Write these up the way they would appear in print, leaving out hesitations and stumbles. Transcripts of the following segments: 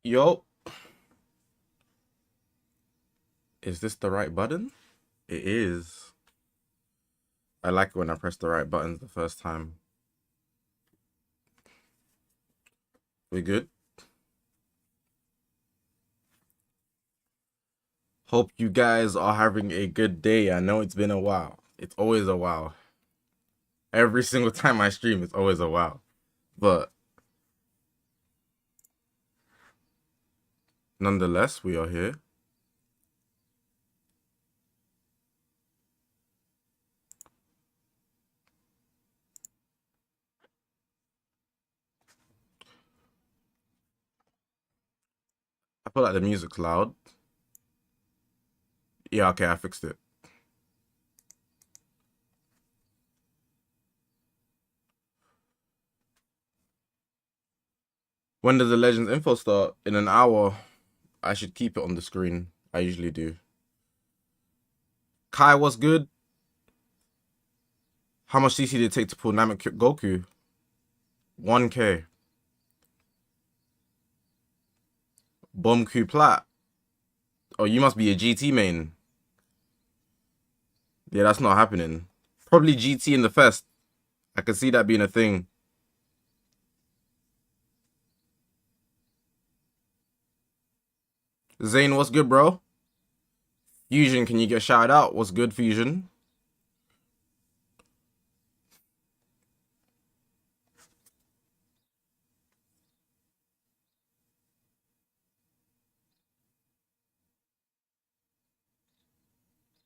Yo, is this the right button? It is. I like it when I press the right buttons the first time. We good? Hope you guys are having a good day. I know it's been a while. It's always a while. Every single time I stream, it's always a while. But nonetheless, we are here. I feel like the music's loud. Yeah, okay, I fixed it. When does the Legends info start? In an hour. I should keep it on the screen. I usually do. Kai, what's good? How much CC did it take to pull Namek Goku? 1K. Bomb Q Plat. Oh, you must be a GT main. Yeah, that's not happening. Probably GT in the fest. I can see that being a thing. Zane, what's good, bro? Fusion, can you get shouted out? What's good, Fusion?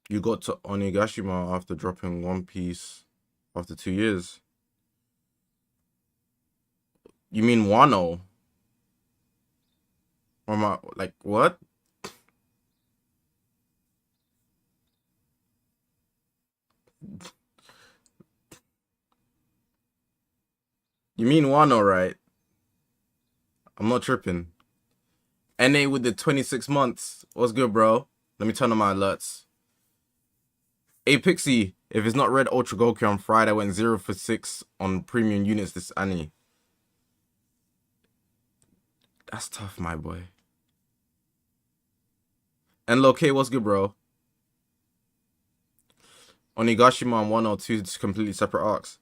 You got to Onigashima after dropping One Piece after 2 years. You mean Wano? Or am I, like, what? You mean Wano, right? I'm not tripping. NA with the 26 months. What's good, bro? Let me turn on my alerts. Hey, Pixie, if it's not Red Ultra Goku on Friday, I went 0 for 6 on premium units this Annie. That's tough, my boy. And Loke, what's good, bro? Onigashima and 102 completely separate arcs.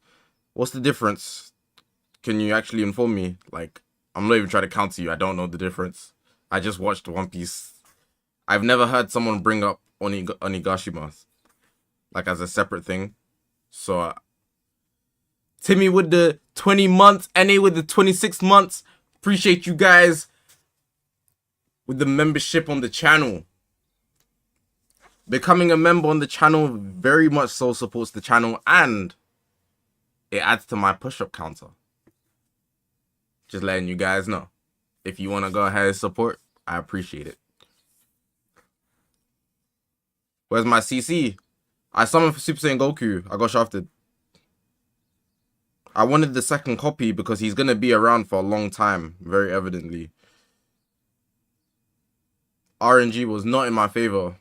What's the difference? Can you actually inform me? Like, I'm not even trying to counter you. I don't know the difference. I just watched One Piece. I've never heard someone bring up Onigashima like as a separate thing. So, Timmy with the 20 months, NA with the 26 months. Appreciate you guys with the membership on the channel. Becoming a member on the channel very much so supports the channel and it adds to my push-up counter. Just letting you guys know. If you want to go ahead and support, I appreciate it. Where's my CC? I summoned for Super Saiyan Goku. I got shafted. I wanted the second copy because he's going to be around for a long time, very evidently. RNG was not in my favor.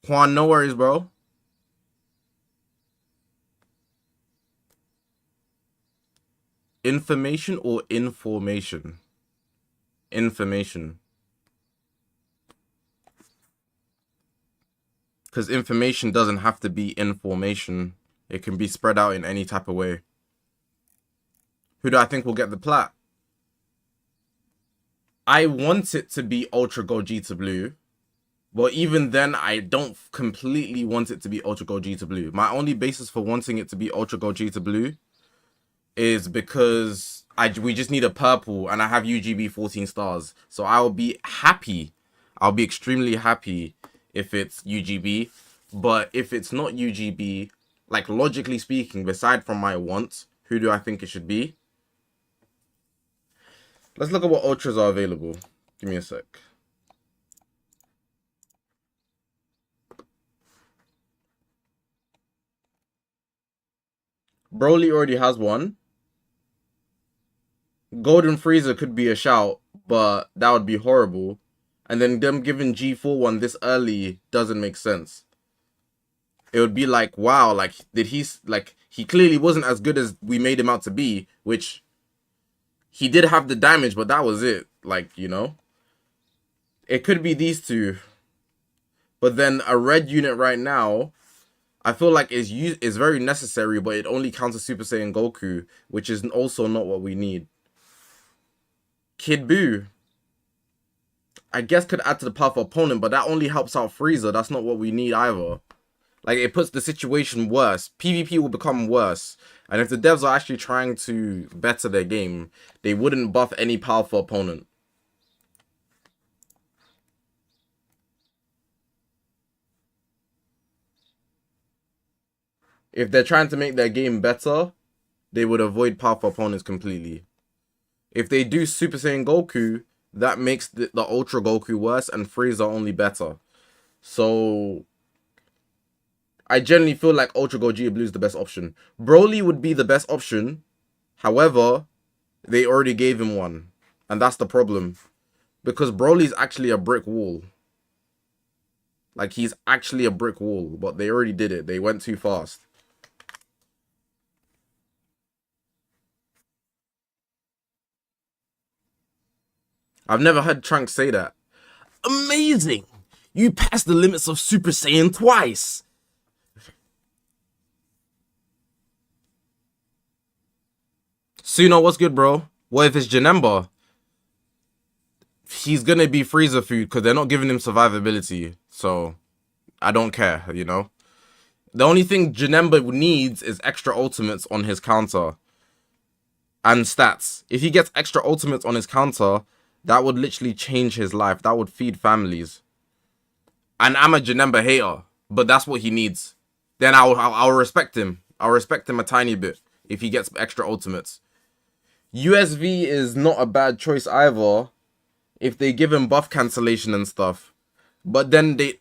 Juan, no worries, bro. Information or information? Information. Because information doesn't have to be information. It can be spread out in any type of way. Who do I think will get the plat? I want it to be Ultra Gogeta Blue. But even then, I don't completely want it to be Ultra Gogeta Blue. My only basis for wanting it to be Ultra Gogeta Blue is because we just need a purple and I have UGB 14 stars. So I'll be happy. I'll be extremely happy if it's UGB. But if it's not UGB, like logically speaking, beside from my wants, who do I think it should be? Let's look at what ultras are available. Give me a sec. Broly already has one. Golden Frieza could be a shout, but that would be horrible. And then them giving G4 one this early doesn't make sense. It would be like, wow, like, did he, like, He clearly wasn't as good as we made him out to be, which he did have the damage, but that was it. Like, you know, it could be these two. But then a red unit right now, I feel like is very necessary, but it only counters Super Saiyan Goku, which is also not what we need. Kid Buu, I guess could add to the powerful opponent, but that only helps out Frieza. That's not what we need either. Like, it puts the situation worse. PvP will become worse. And if the devs are actually trying to better their game, they wouldn't buff any powerful opponent. If they're trying to make their game better, they would avoid powerful opponents completely. If they do Super Saiyan Goku, that makes the Ultra Goku worse and Frieza only better. So I generally feel like Ultra Gogeta Blue is the best option. Broly would be the best option. However, they already gave him one. And that's the problem. Because Broly's actually a brick wall. Like, he's actually a brick wall. But they already did it. They went too fast. I've never heard Trunks say that. Amazing! You passed the limits of Super Saiyan twice! Suno, what's good, bro? What if it's Janemba? He's gonna be Frieza food because they're not giving him survivability. So, I don't care, you know? The only thing Janemba needs is extra ultimates on his counter. And stats. If he gets extra ultimates on his counter, that would literally change his life. That would feed families. And I'm a Janemba hater, but that's what he needs. Then I'll respect him. I'll respect him a tiny bit if he gets extra ultimates. USV is not a bad choice either if they give him buff cancellation and stuff. But then the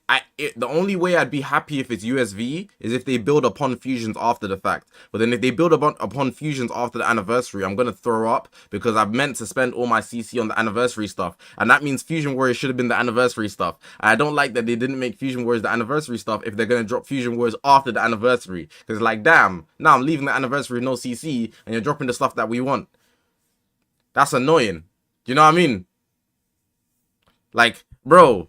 only way I'd be happy if it's USV is if they build upon fusions after the fact. But then if they build upon fusions after the anniversary, I'm gonna throw up because I've meant to spend all my CC on the anniversary stuff, and that means Fusion Warriors should have been the anniversary stuff. And I don't like that they didn't make Fusion Warriors the anniversary stuff if they're gonna drop Fusion Warriors after the anniversary. Because like, damn, now I'm leaving the anniversary with no CC, and you're dropping the stuff that we want. That's annoying. You know what I mean? Like, bro.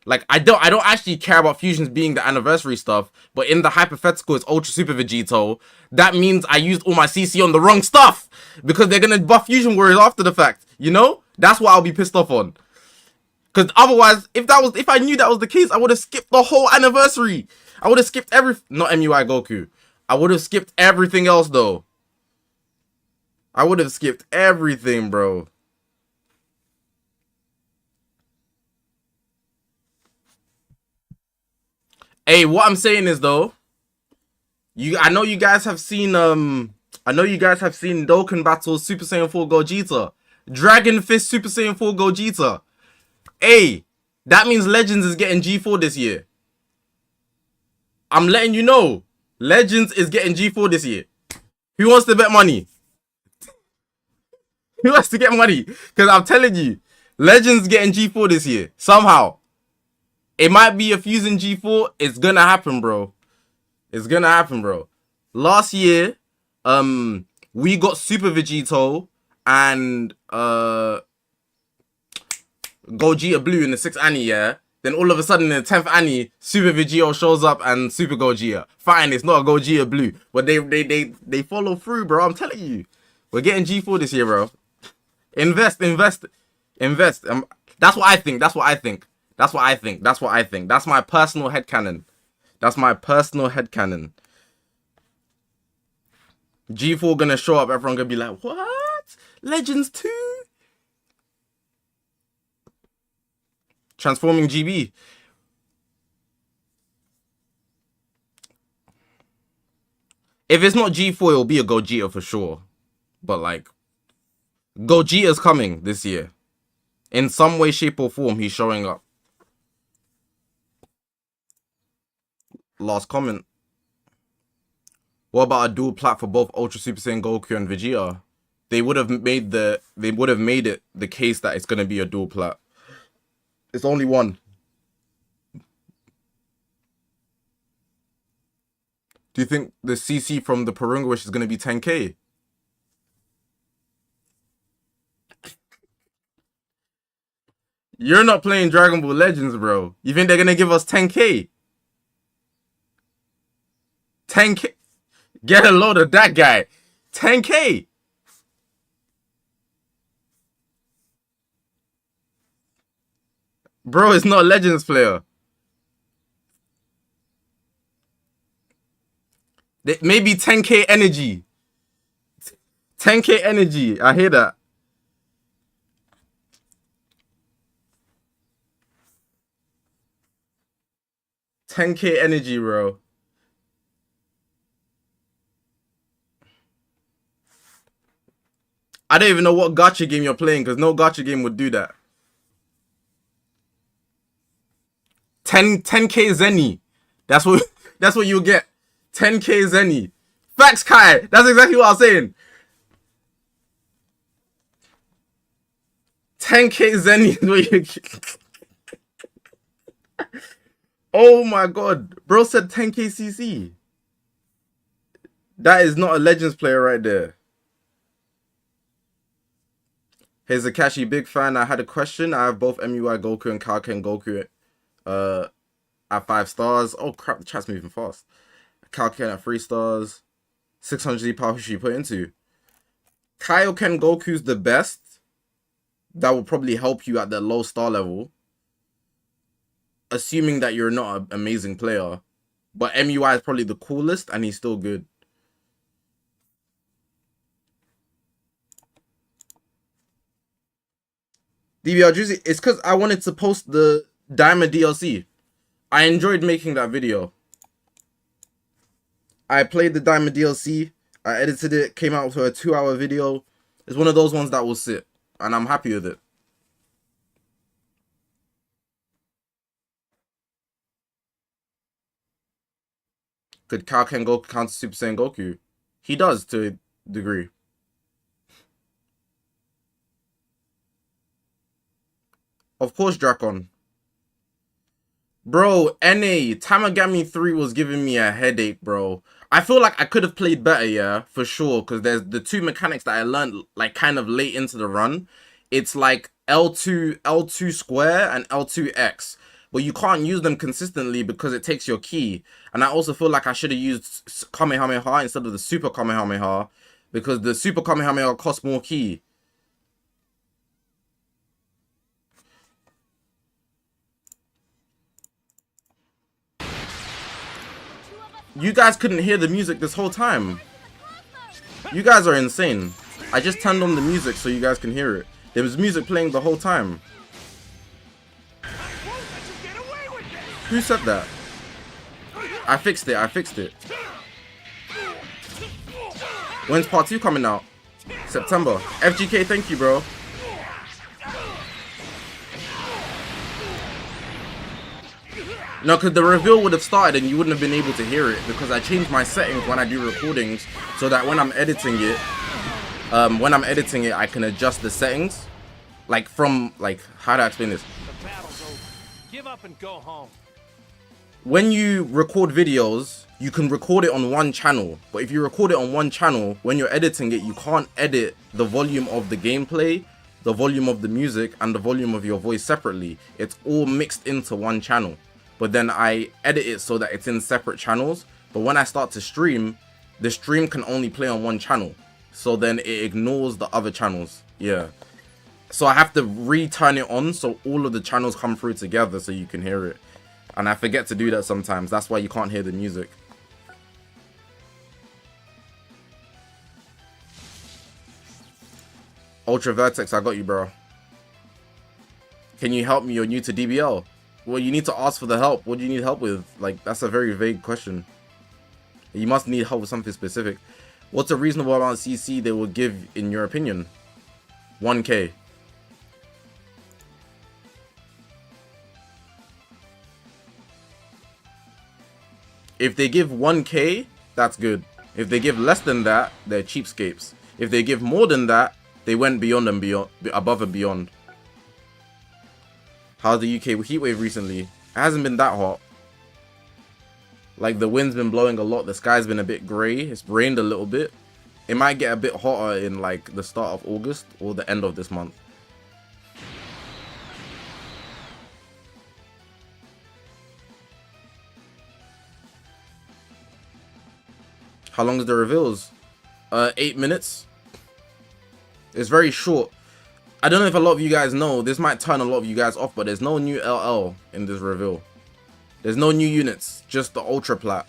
Like, I don't actually care about fusions being the anniversary stuff, but in the hypothetical it's Ultra Super Vegito, that means I used all my CC on the wrong stuff, because they're gonna buff Fusion Warriors after the fact, you know? That's what I'll be pissed off on. Because otherwise, if I knew that was the case, I would have skipped the whole anniversary. I would have skipped not MUI Goku. I would have skipped everything else, though. I would have skipped everything, bro. Hey, what I'm saying is though, I know you guys have seen Dokkan Battles Super Saiyan 4 Gogeta, Dragon Fist Super Saiyan 4 Gogeta. Hey, that means Legends is getting G4 this year. I'm letting you know, Legends is getting G4 this year. Who wants to bet money? Who wants to get money? Because I'm telling you, Legends getting G4 this year somehow. It might be a Fusion G4. It's gonna happen, bro. It's gonna happen, bro. Last year, we got Super Vegito and Gogeta Blue in the 6th Annie, yeah? Then all of a sudden in the 10th Annie, Super Vegito shows up and Super Gogeta. Fine, it's not a Gogeta Blue. But they follow through, bro. I'm telling you. We're getting G4 this year, bro. Invest. That's what I think. That's my personal headcanon. G4 gonna show up, everyone gonna be like, what? Legends 2? Transforming GB. If it's not G4, it'll be a Gogeta for sure. But like, Gogeta's coming this year. In some way, shape, or form, he's showing up. Last comment. What about a dual plat for both Ultra Super Saiyan Goku and Vegeta? They would have made it the case that it's gonna be a dual plat. It's only one. Do you think the CC from the Porunga Wish is going to be 10k? You're not playing Dragon Ball Legends, bro. You think they're going to give us 10k? 10k? Get a load of that guy. 10k? Bro, it's not a Legends player. Maybe 10k energy. 10k energy. I hear that. $10k energy, bro. I don't even know what gacha game you're playing, because no gacha game would do that. 10k Zenny. That's what you get. 10k Zenny. Facts, Kai. That's exactly what I was saying. 10k Zenny is what you get. Oh my god. Bro said 10k CC. That is not a Legends player right there. Hey Zakashi, big fan. I had a question. I have both MUI Goku and Kaioken Goku at 5 stars. Oh crap, the chat's moving fast. Kaioken at 3 stars. 600 power should you put into? Kaioken Goku's the best. That will probably help you at the low star level. Assuming that you're not an amazing player. But MUI is probably the coolest and he's still good. DBR Juicy, it's because I wanted to post the Diamond DLC. I enjoyed making that video. I played the Diamond DLC. I edited it, came out with a 2-hour video. It's one of those ones that will sit. And I'm happy with it. Could Kaioken Goku counter Super Saiyan Goku? He does to a degree. Of course, Dracon. Bro, NA, Tamagami 3 was giving me a headache, bro. I feel like I could have played better, yeah, for sure. Because there's the 2 mechanics that I learned, like, kind of late into the run. It's like L2 square and L2X. But you can't use them consistently because it takes your key. And I also feel like I should have used Kamehameha instead of the Super Kamehameha. Because the Super Kamehameha costs more key. You guys couldn't hear the music this whole time. You guys are insane. I just turned on the music so you guys can hear it. There was music playing the whole time. Who said that? I fixed it. When's part 2 coming out? September. FGK, thank you, bro. No, because the reveal would have started and you wouldn't have been able to hear it because I changed my settings when I do recordings so that when I'm editing it, I can adjust the settings. Like from, like, how do I explain this? The battle's over. Give up and go home. When you record videos, you can record it on one channel. But if you record it on one channel, when you're editing it, you can't edit the volume of the gameplay, the volume of the music, and the volume of your voice separately. It's all mixed into one channel. But then I edit it so that it's in separate channels. But when I start to stream, the stream can only play on one channel. So then it ignores the other channels. Yeah. So I have to re-turn it on so all of the channels come through together so you can hear it. And I forget to do that sometimes. That's why you can't hear the music. Ultra Vertex, I got you, bro. Can you help me? You're new to DBL. Well, you need to ask for the help. What do you need help with? Like, that's a very vague question. You must need help with something specific. What's a reasonable amount of CC they will give, in your opinion? 1k. If they give 1k, that's good. If they give less than that, they're cheapskates. If they give more than that, they went beyond and beyond, above and beyond. How's the UK heatwave recently? It hasn't been that hot. Like, the wind's been blowing a lot. The sky's been a bit grey. It's rained a little bit. It might get a bit hotter in, like, the start of August or the end of this month. How long is the reveals? 8 minutes. It's very short. I don't know if a lot of you guys know. This might turn a lot of you guys off, but there's no new LL in this reveal. There's no new units, just the Ultra Plat.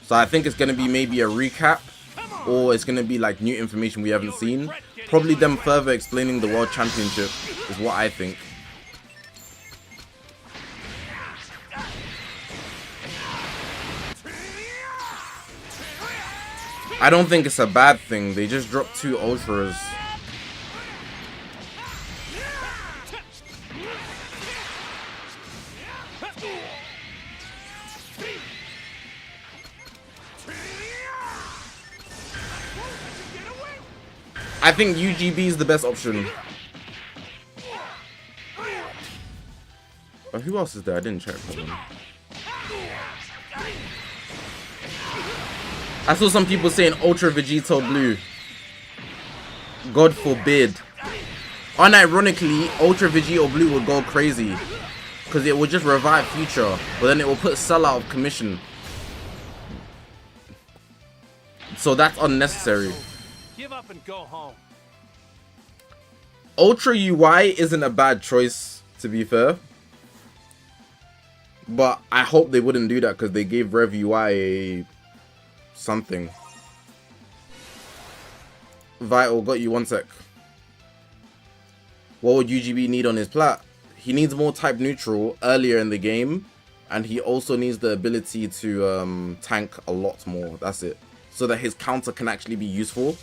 So I think it's going to be maybe a recap, or it's going to be like new information we haven't seen. Probably them further explaining the World Championship is what I think. I don't think it's a bad thing. They just dropped 2 Ultras. I think UGB is the best option. Who else is there? I didn't check. Hold on. I saw some people saying Ultra Vegito Blue. God forbid. Unironically, Ultra Vegito Blue would go crazy. Because it would just revive Future. But then it will put Cell out of commission. So that's unnecessary. Give up and go home. Ultra UI isn't a bad choice, to be fair. But I hope they wouldn't do that because they gave Rev UI a something. Vital, got you 1 sec. What would UGB need on his plat? He needs more type neutral earlier in the game. And he also needs the ability to tank a lot more. That's it. So that his counter can actually be useful.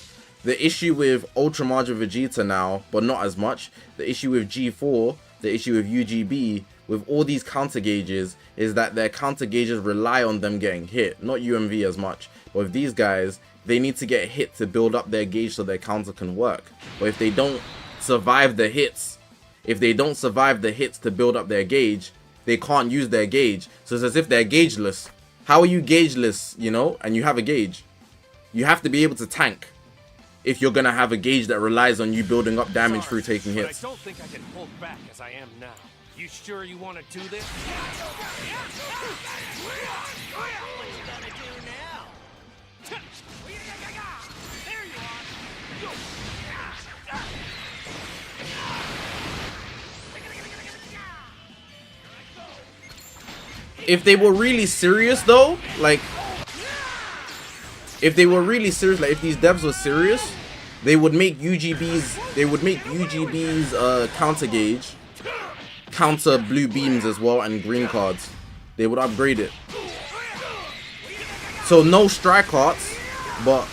The issue with Ultra Major Vegeta now, but not as much. The issue with G4, the issue with UGB, with all these counter gauges, is that their counter gauges rely on them getting hit. Not UMV as much. But with these guys, they need to get hit to build up their gauge so their counter can work. But if they don't survive the hits, to build up their gauge, they can't use their gauge. So it's as if they're gaugeless. How are you gaugeless, you know, and you have a gauge? You have to be able to tank if you're gonna have a gauge that relies on you building up damage through taking hits. I don't think I can hold back as I am now. You sure you want to do this? There you are. If they were really serious though, like if these devs were serious, they would make UGB's counter gauge counter blue beams as well and green cards. They would upgrade it. So no strike arts, but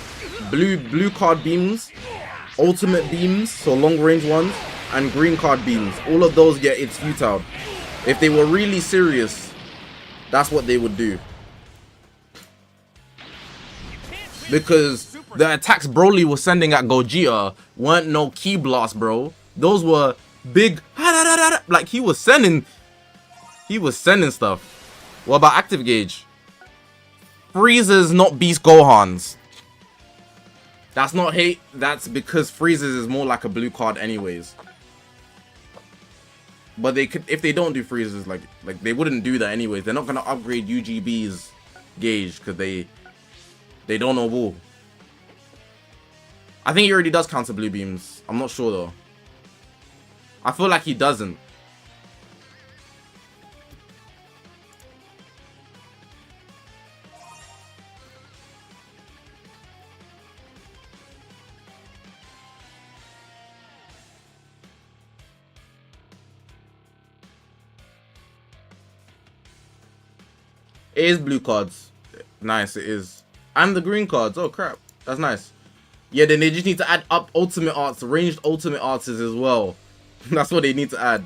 blue card beams, ultimate beams, so long range ones, and green card beams. All of those get it's futile. If they were really serious, that's what they would do. Because the attacks Broly was sending at Gogeta weren't no key blast, bro. Those were big, like he was sending stuff. What about active gauge? Frieza's not Beast Gohan's. That's not hate. That's because Frieza's is more like a blue card anyways. But they could, if they don't do Frieza's, like they wouldn't do that anyways. They're not gonna upgrade UGB's gauge because they don't know Wool. I think he already does counter blue beams. I'm not sure though. I feel like he doesn't. It is blue cards. Nice, it is. And the green cards. Oh crap, that's nice. Yeah, then they just need to add up ultimate arts, ranged ultimate arts as well. That's what they need to add.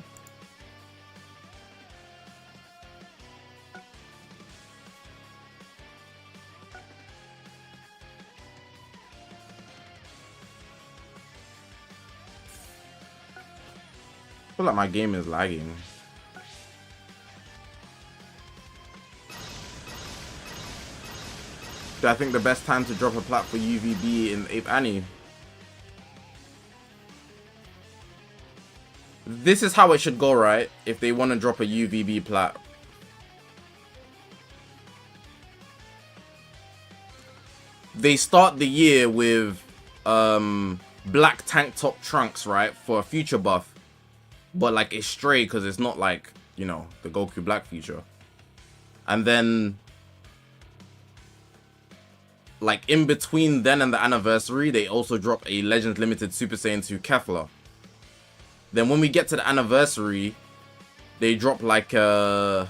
I feel like my game is lagging. I think the best time to drop a plat for UVB in Ape Annie. This is how it should go, right? If they want to drop a UVB plat. They start the year with black tank top trunks, right? For a future buff. But like it's stray because it's not like, you know, the Goku Black feature. And then like in between then and the anniversary, they also drop a Legends Limited Super Saiyan 2 Kefla. Then when we get to the anniversary, they drop like a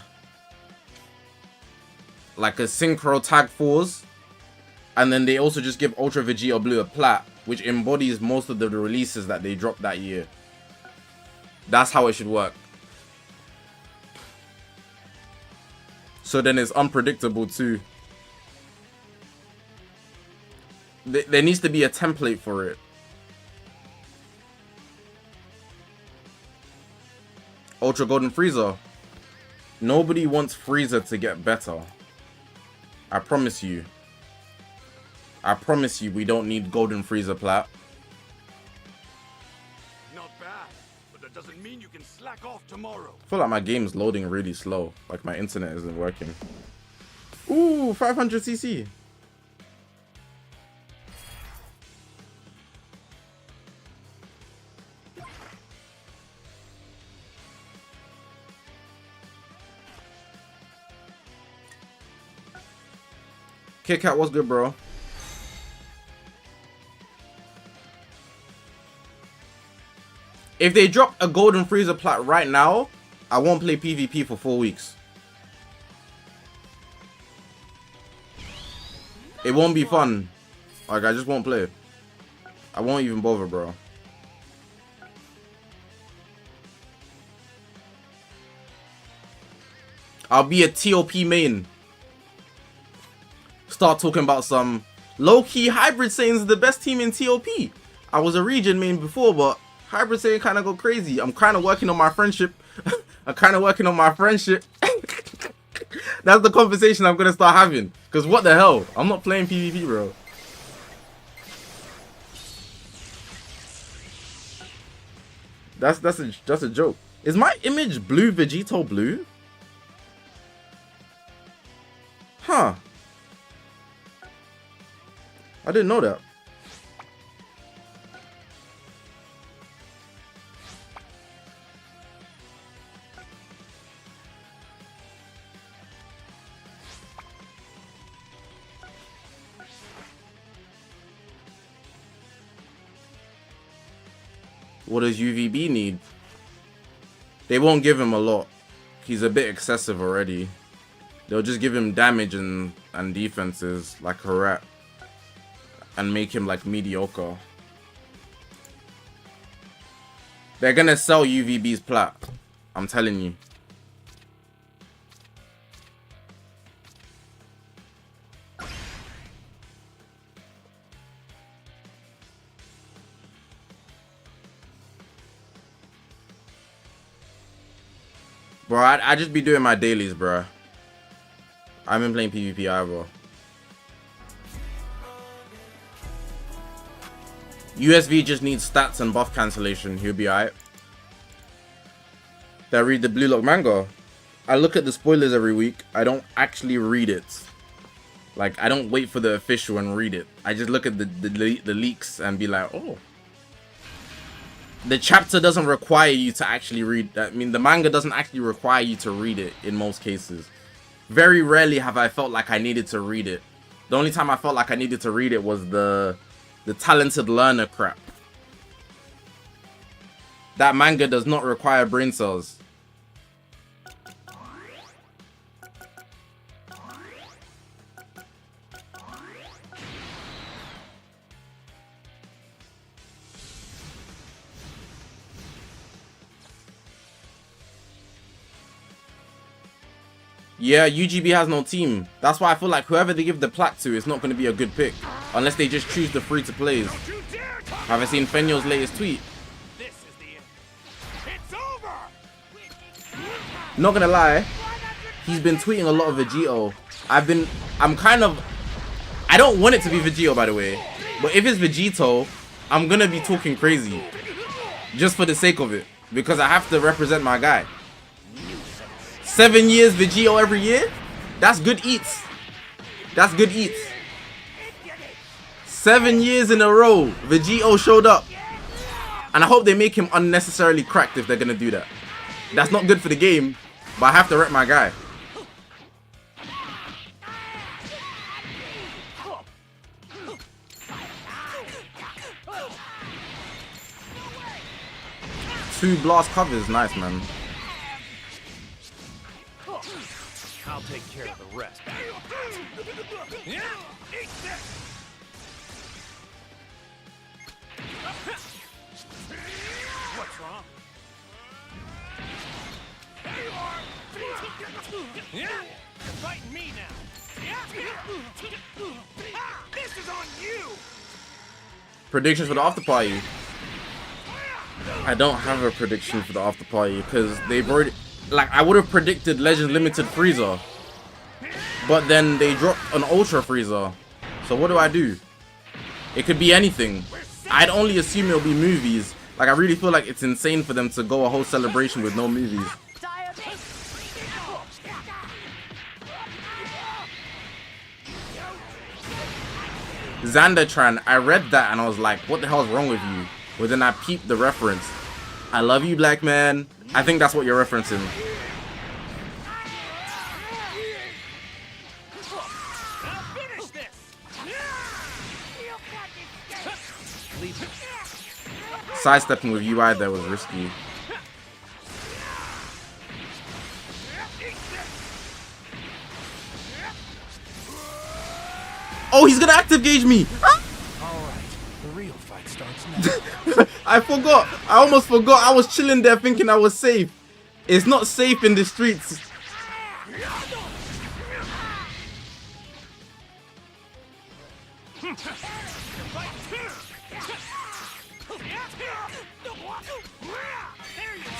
Synchro Tag 4s. And then they also just give Ultra Vegeta Blue a plat, which embodies most of the releases that they dropped that year. That's how it should work. So then it's unpredictable too. There needs to be a template for it. Ultra Golden Frieza. Nobody wants Frieza to get better. I promise you. I promise you we don't need Golden Frieza plat. Not bad, but that doesn't mean you can slack off tomorrow. I feel like my game's loading really slow. Like my internet isn't working. Ooh, 500cc. Kit Kat, what's good, bro? If they drop a Golden Frieza plat right now, I won't play PvP for 4 weeks. It won't be fun. Like, I just won't play. I won't even bother, bro. I'll be a TOP main. Start talking about some low-key Hybrid Saiyans, the best team in TOP. I was a region main before, but Hybrid Saiyan kind of go crazy. I'm kind of working on my friendship. I'm kind of working on my friendship. That's the conversation I'm gonna start having. Cause what the hell? I'm not playing PvP, bro. That's a joke. Is my image blue Vegito blue? Huh. I didn't know that. What does UVB need? They won't give him a lot. He's a bit excessive already. They'll just give him damage and defenses like a rat. And make him like mediocre. They're gonna sell UVB's plat. I'm telling you. Bro, I just be doing my dailies, bro. I haven't been playing PvP either. USV just needs stats and buff cancellation. He'll be alright. Did I read the Blue Lock manga? I look at the spoilers every week. I don't actually read it. Like, I don't wait for the official and read it. I just look at the leaks and be like, oh. The chapter doesn't require you to actually read. I mean, the manga doesn't actually require you to read it in most cases. Very rarely have I felt like I needed to read it. The only time I felt like I needed to read it was the talented learner crap. That manga does not require brain cells. Yeah, UGB has no team. That's why I feel like whoever they give the plat to is not going to be a good pick. Unless they just choose the free-to-plays. Haven't seen Fenyo's latest tweet. This is the end. It's over. Not gonna lie, he's been tweeting a lot of Vegito. I don't want it to be Vegito, by the way. But if it's Vegito, I'm gonna be talking crazy. Just for the sake of it. Because I have to represent my guy. 7 years Vegito every year? That's good eats. That's good eats. 7 years in a row, Vegito showed up. And I hope they make him unnecessarily cracked if they're gonna do that. That's not good for the game, but I have to rep my guy. Two blast covers, nice, man. I'll take care of the rest. What's wrong? You're fighting me now. This is on you. Predictions for the after party. I don't have a prediction for the after party because they've already, like, I would have predicted Legends Limited Frieza, but then they dropped an Ultra Frieza. So what do I do? It could be anything. I'd only assume it'll be movies. Like, I really feel like it's insane for them to go a whole celebration with no movies. Xandertran, I read that and I was like, what the hell is wrong with you? But then I peeped the reference. I love you, black man. I think that's what you're referencing. Sidestepping with UI there was risky. Oh, he's gonna active gauge me! I forgot. I almost forgot. I was chilling there thinking I was safe. It's not safe in the streets.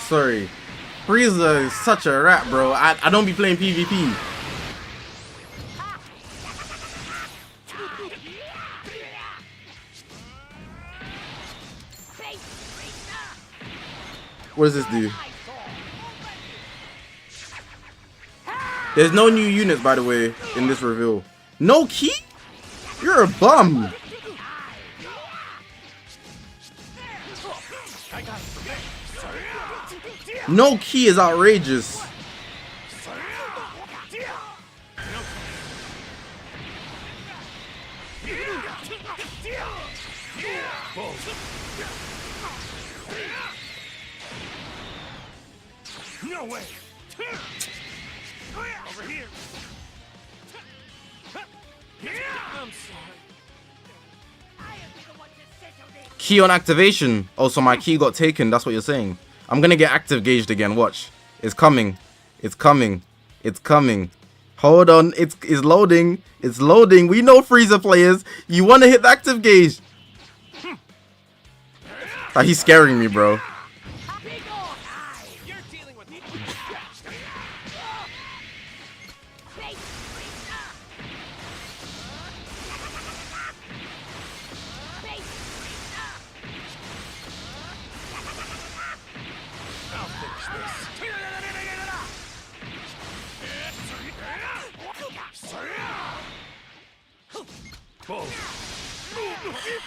Sorry. Frieza is such a rat, bro. I don't be playing PvP. What does this do? There's no new units, by the way, in this reveal. No key? You're a bum. No key is outrageous. No way. Over here. I'm sorry. Key on activation. Oh, so my key got taken. That's what you're saying. I'm gonna get active gauged again. Watch. It's coming. It's coming. It's coming. Hold on. It's loading. It's loading. We know Frieza players. You want to hit the active gauge. Ah, he's scaring me, bro.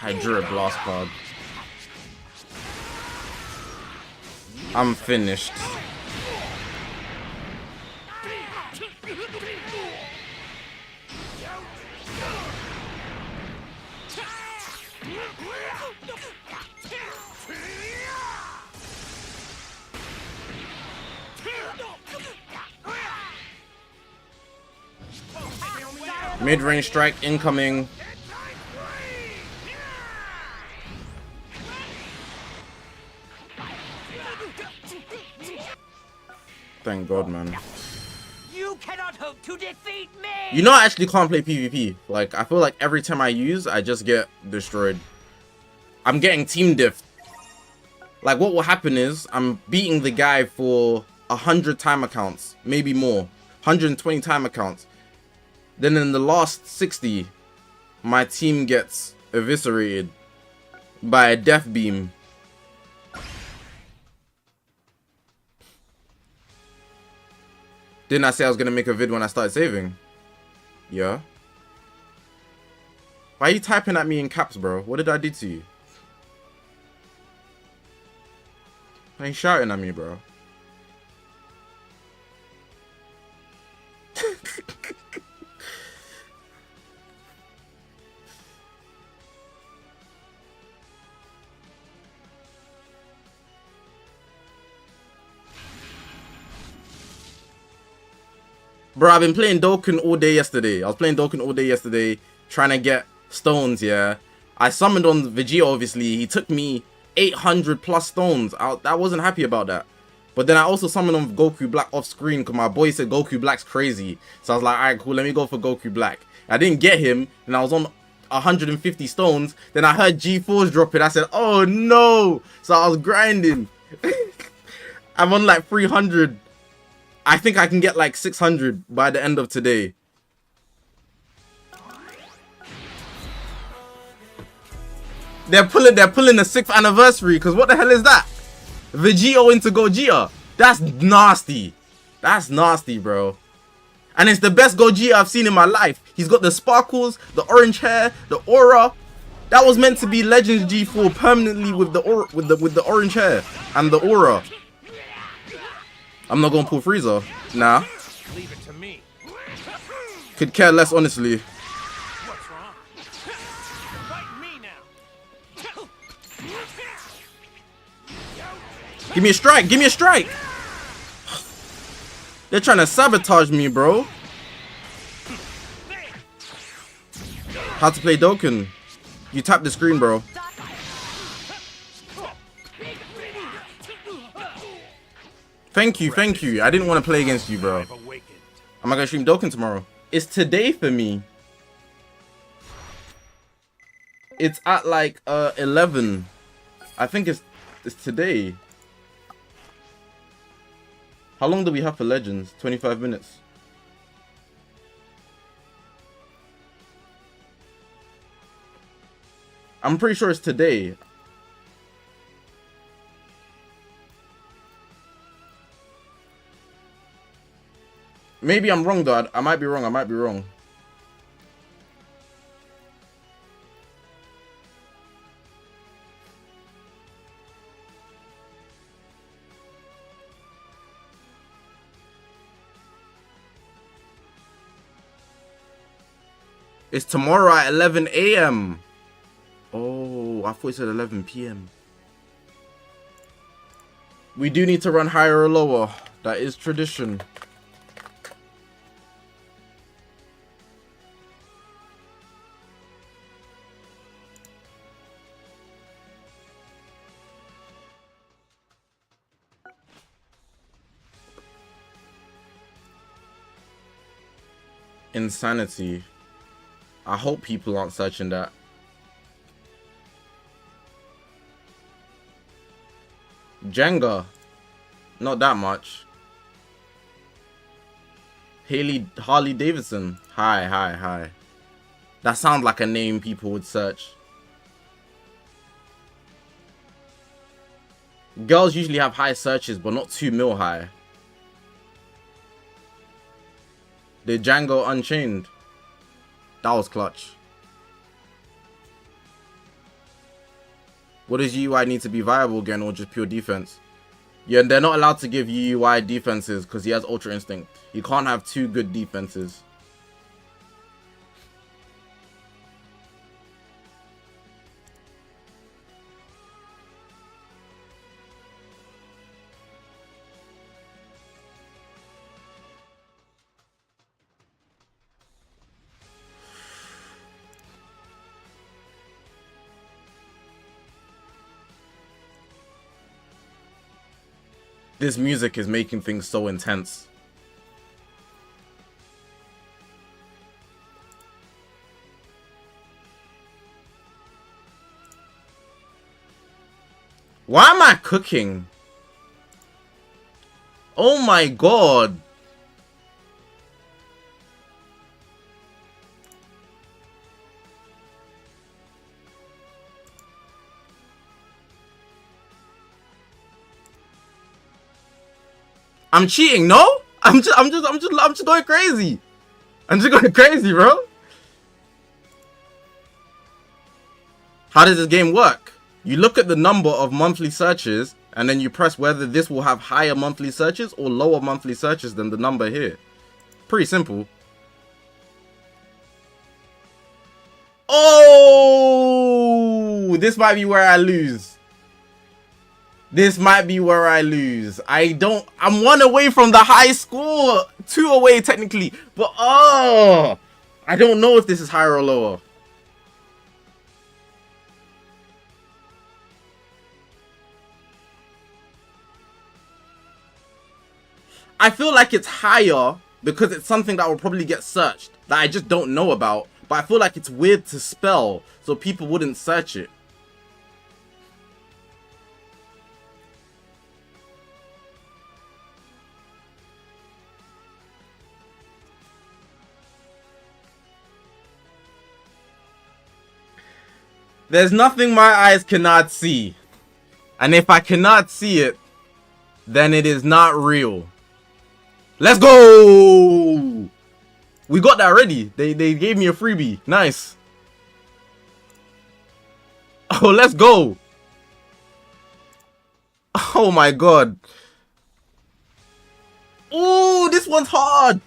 I drew a blast card. I'm finished. Mid-range strike incoming. Thank God, man. You cannot hope to defeat me. You know, I actually can't play PvP. Like, I feel like every time I use, I just get destroyed. I'm getting team diff. Like, what will happen is I'm beating the guy for 100 time accounts, maybe more, 120 time accounts. Then in the last 60, my team gets eviscerated by a death beam. Didn't I say I was gonna make a vid when I started saving? Yeah. Why are you typing at me in caps, bro? What did I do to you? Why are you shouting at me, bro? Bro, I've been playing Dokkan all day yesterday. I was playing Dokkan all day yesterday, trying to get stones, yeah. I summoned on Vegeta, obviously. He took me 800 plus stones. I wasn't happy about that. But then I also summoned on Goku Black off screen because my boy said Goku Black's crazy. So I was like, alright, cool, let me go for Goku Black. I didn't get him, and I was on 150 stones. Then I heard G4s drop it. I said, oh no. So I was grinding. I'm on like 300. I think I can get like 600 by the end of today. They're pulling the 6th anniversary, because what the hell is that? Vegito into Gogeta. That's nasty. That's nasty, bro. And it's the best Gogeta I've seen in my life. He's got the sparkles, the orange hair, the aura. That was meant to be Legends G4 permanently with the aura, with the orange hair and the aura. I'm not gonna pull Frieza. Nah. Leave it to me. Could care less, honestly. What's wrong? Fight me now. Give me a strike. Give me a strike. They're trying to sabotage me, bro. How to play Dokkan. You tap the screen, bro. Thank you, thank you. I didn't want to play against you, bro. Am I gonna stream Dokkan tomorrow? It's today for me. It's at like 11. I think it's today. How long do we have for Legends? 25 minutes. I'm pretty sure it's today. Maybe I'm wrong, though. I might be wrong. I might be wrong. It's tomorrow at 11 a.m. Oh, I thought it said 11 p.m. We do need to run higher or lower. That is tradition. Insanity. I hope people aren't searching that. Jenga. Not that much. Harley Davidson. Hi. That sounds like a name people would search. Girls usually have high searches, but not 2 mil high. The Django Unchained. That was clutch. What does UI need to be viable again, or just pure defense? Yeah, they're not allowed to give UI defenses because he has Ultra Instinct. You can't have 2 good defenses. This music is making things so intense. Why am I cooking? Oh my god. I'm cheating, no? I'm just going crazy. I'm just going crazy, bro. How does this game work? You look at the number of monthly searches and then you press whether this will have higher monthly searches or lower monthly searches than the number here. Pretty simple. Oh, this might be where I lose. This might be where I lose. I'm 1 away from the high score. 2 away technically. But I don't know if this is higher or lower. I feel like it's higher because it's something that will probably get searched that I just don't know about. But I feel like it's weird to spell, so people wouldn't search it. There's nothing my eyes cannot see. And if I cannot see it, then it is not real. Let's go! We got that already. They gave me a freebie. Nice. Oh, let's go. Oh my god. Oh, this one's hard.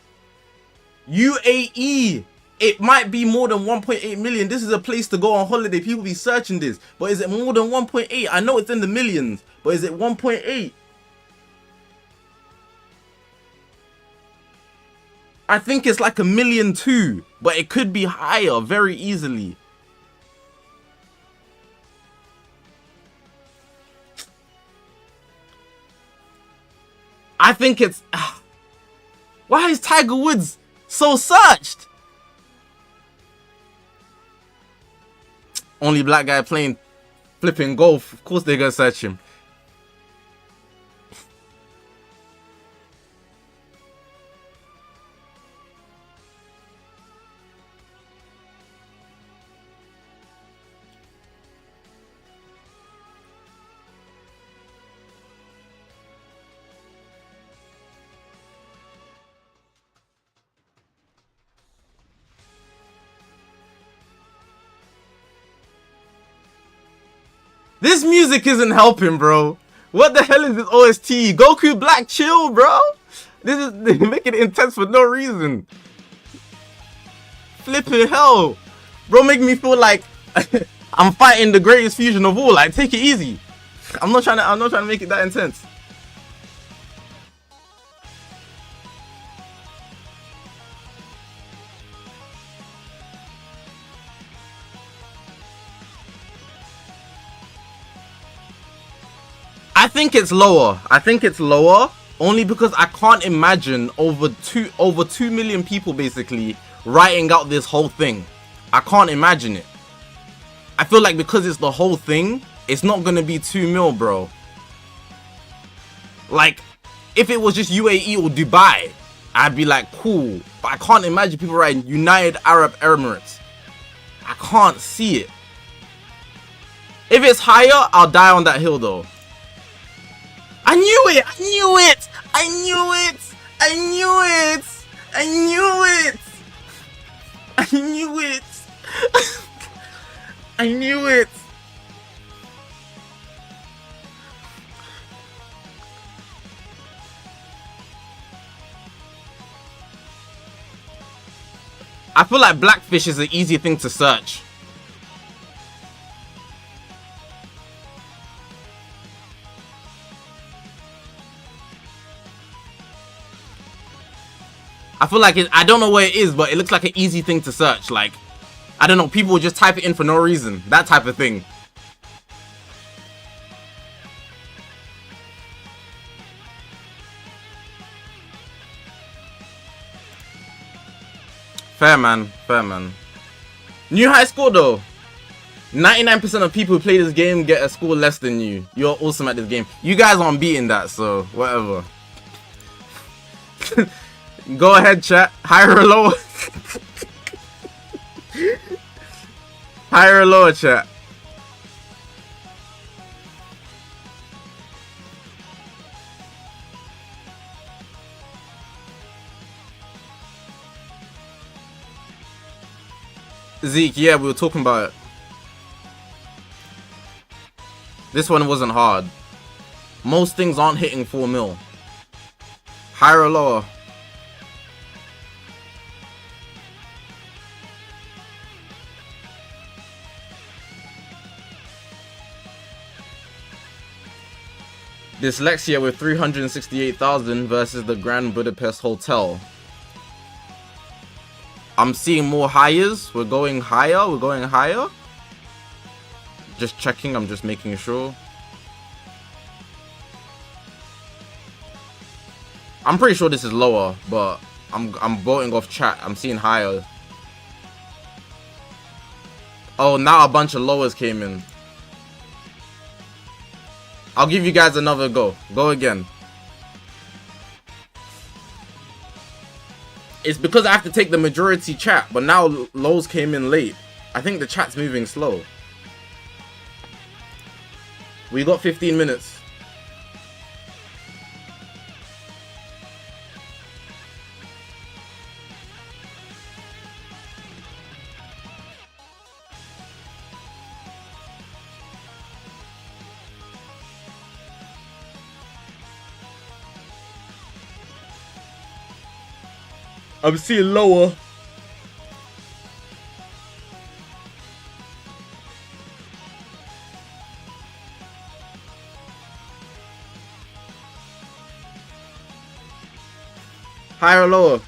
UAE. It might be more than 1.8 million. This is a place to go on holiday. People be searching this. But is it more than 1.8? I know it's in the millions. But is it 1.8? I think it's like 1.2 million. But it could be higher very easily. I think it's... Why is Tiger Woods so searched? Only black guy playing flipping golf. Of course they're gonna search him. This music isn't helping, bro. What the hell is this OST? Goku Black, chill, bro. This is they're making it intense for no reason. Flipping hell, bro, make me feel like I'm fighting the greatest fusion of all. Like, take it easy. I'm not trying to make it that intense. I think it's lower. I think it's lower only because I can't imagine over 2 million people basically writing out this whole thing. I can't imagine it. I feel like because it's the whole thing, it's not gonna be 2 mil, bro. Like, if it was just UAE or Dubai, I'd be like, cool. But I can't imagine people writing United Arab Emirates. I can't see it. If it's higher, I'll die on that hill though. I knew it! I knew it! I knew it! I knew it! I knew it! I knew it! I knew it! I feel like Blackfish is an easy thing to search. I feel like I don't know where it is, but it looks like an easy thing to search. Like, I don't know, people will just type it in for no reason. That type of thing. Fair, man. Fair, man. New high score, though. 99% of people who play this game get a score less than you. You're awesome at this game. You guys aren't beating that, so whatever. Go ahead, chat. Higher or lower? Higher or lower, chat? Zeke, yeah, we were talking about it. This one wasn't hard. Most things aren't hitting 4 mil. Higher or lower? Dyslexia with 368,000 versus the Grand Budapest Hotel. I'm seeing more highes. We're going higher. We're going higher. Just checking. I'm just making sure. I'm pretty sure this is lower, but I'm voting off chat. I'm seeing higher. Oh, now a bunch of lowers came in. I'll give you guys another go. Go again. It's because I have to take the majority chat, but now lows came in late. I think the chat's moving slow. We got 15 minutes. I'm seeing lower. Higher or lower?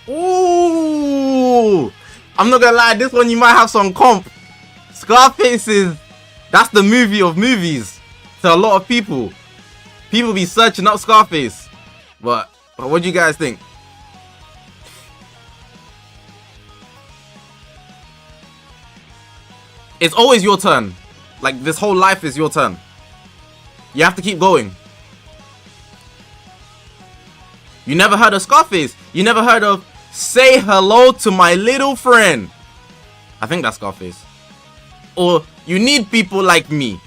Ooh! I'm not gonna lie, this one you might have some comp. Scarface that's the movie of movies to a lot of people. People be searching up Scarface. But what do you guys think? It's always your turn. Like, this whole life is your turn. You have to keep going. You never heard of Scarface? You never heard of Say Hello to My Little Friend? I think that's Scarface. Or You Need People Like Me.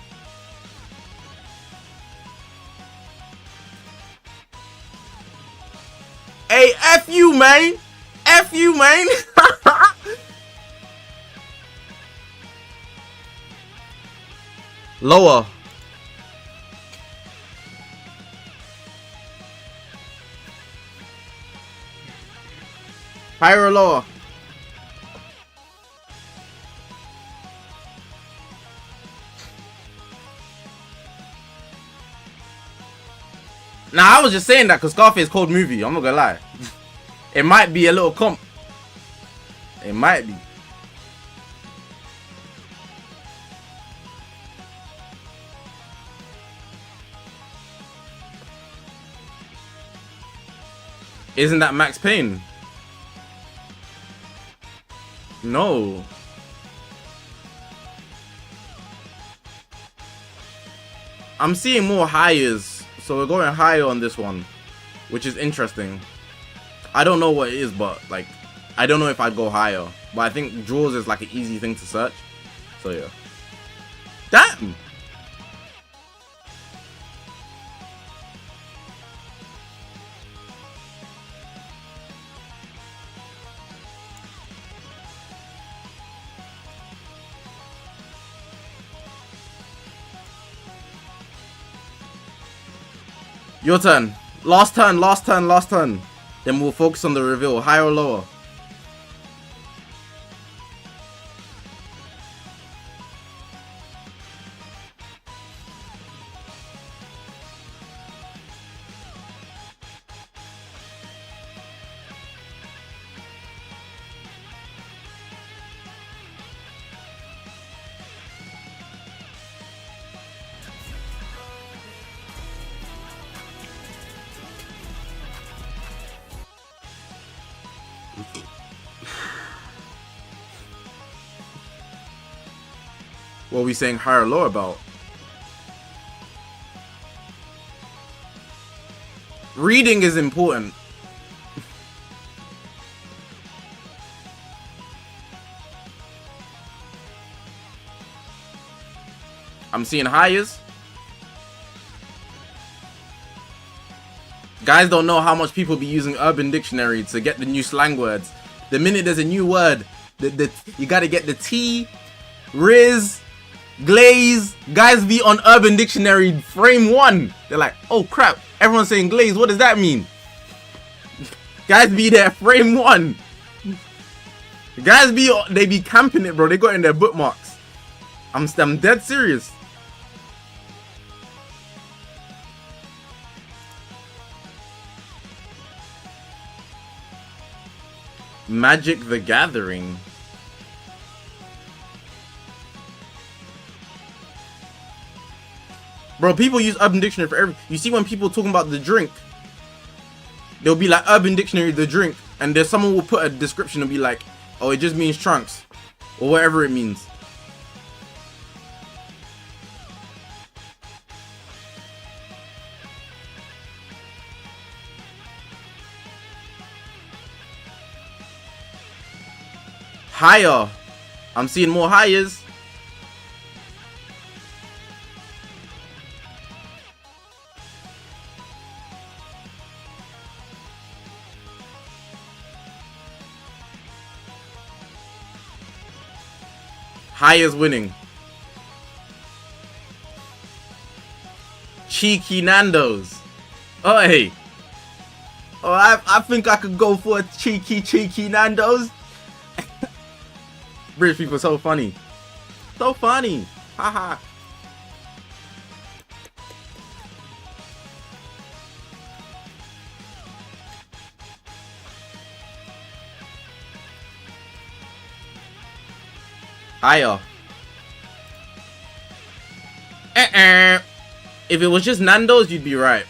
Hey, F you, man. F you, man. Lower. Higher or lower? Nah, I was just saying that because Scarface is cold movie. I'm not gonna lie. It might be a little comp. It might be. Isn't that Max Payne? No. I'm seeing more highes, so we're going higher on this one, which is interesting. I don't know what it is, but like, I don't know if I'd go higher, but I think draws is like an easy thing to search. So yeah. Damn. Your turn. Last turn, last turn, last turn. Then we'll focus on the reveal. Higher or lower? What are we saying higher or lower about? Reading is important. I'm seeing hires. Guys don't know how much people be using Urban Dictionary to get the new slang words. The minute there's a new word, you gotta get the T, Riz, glaze. Guys be on Urban Dictionary frame 1. They're like, oh crap, everyone's saying glaze, what does that mean? Guys be there frame 1. Guys they be camping it, bro. They got in their bookmarks. I'm dead serious. Magic the Gathering. Bro, people use Urban Dictionary for every. You see when people talking about the drink, they'll be like Urban Dictionary the drink, and there's someone will put a description and be like, oh, it just means trunks, or whatever it means. Higher. I'm seeing more hires. Hires winning. Cheeky Nando's. Oh, hey. Oh, I think I could go for a cheeky Nando's. British people are so funny. So funny. Haha. Higher. If it was just Nando's, you'd be right.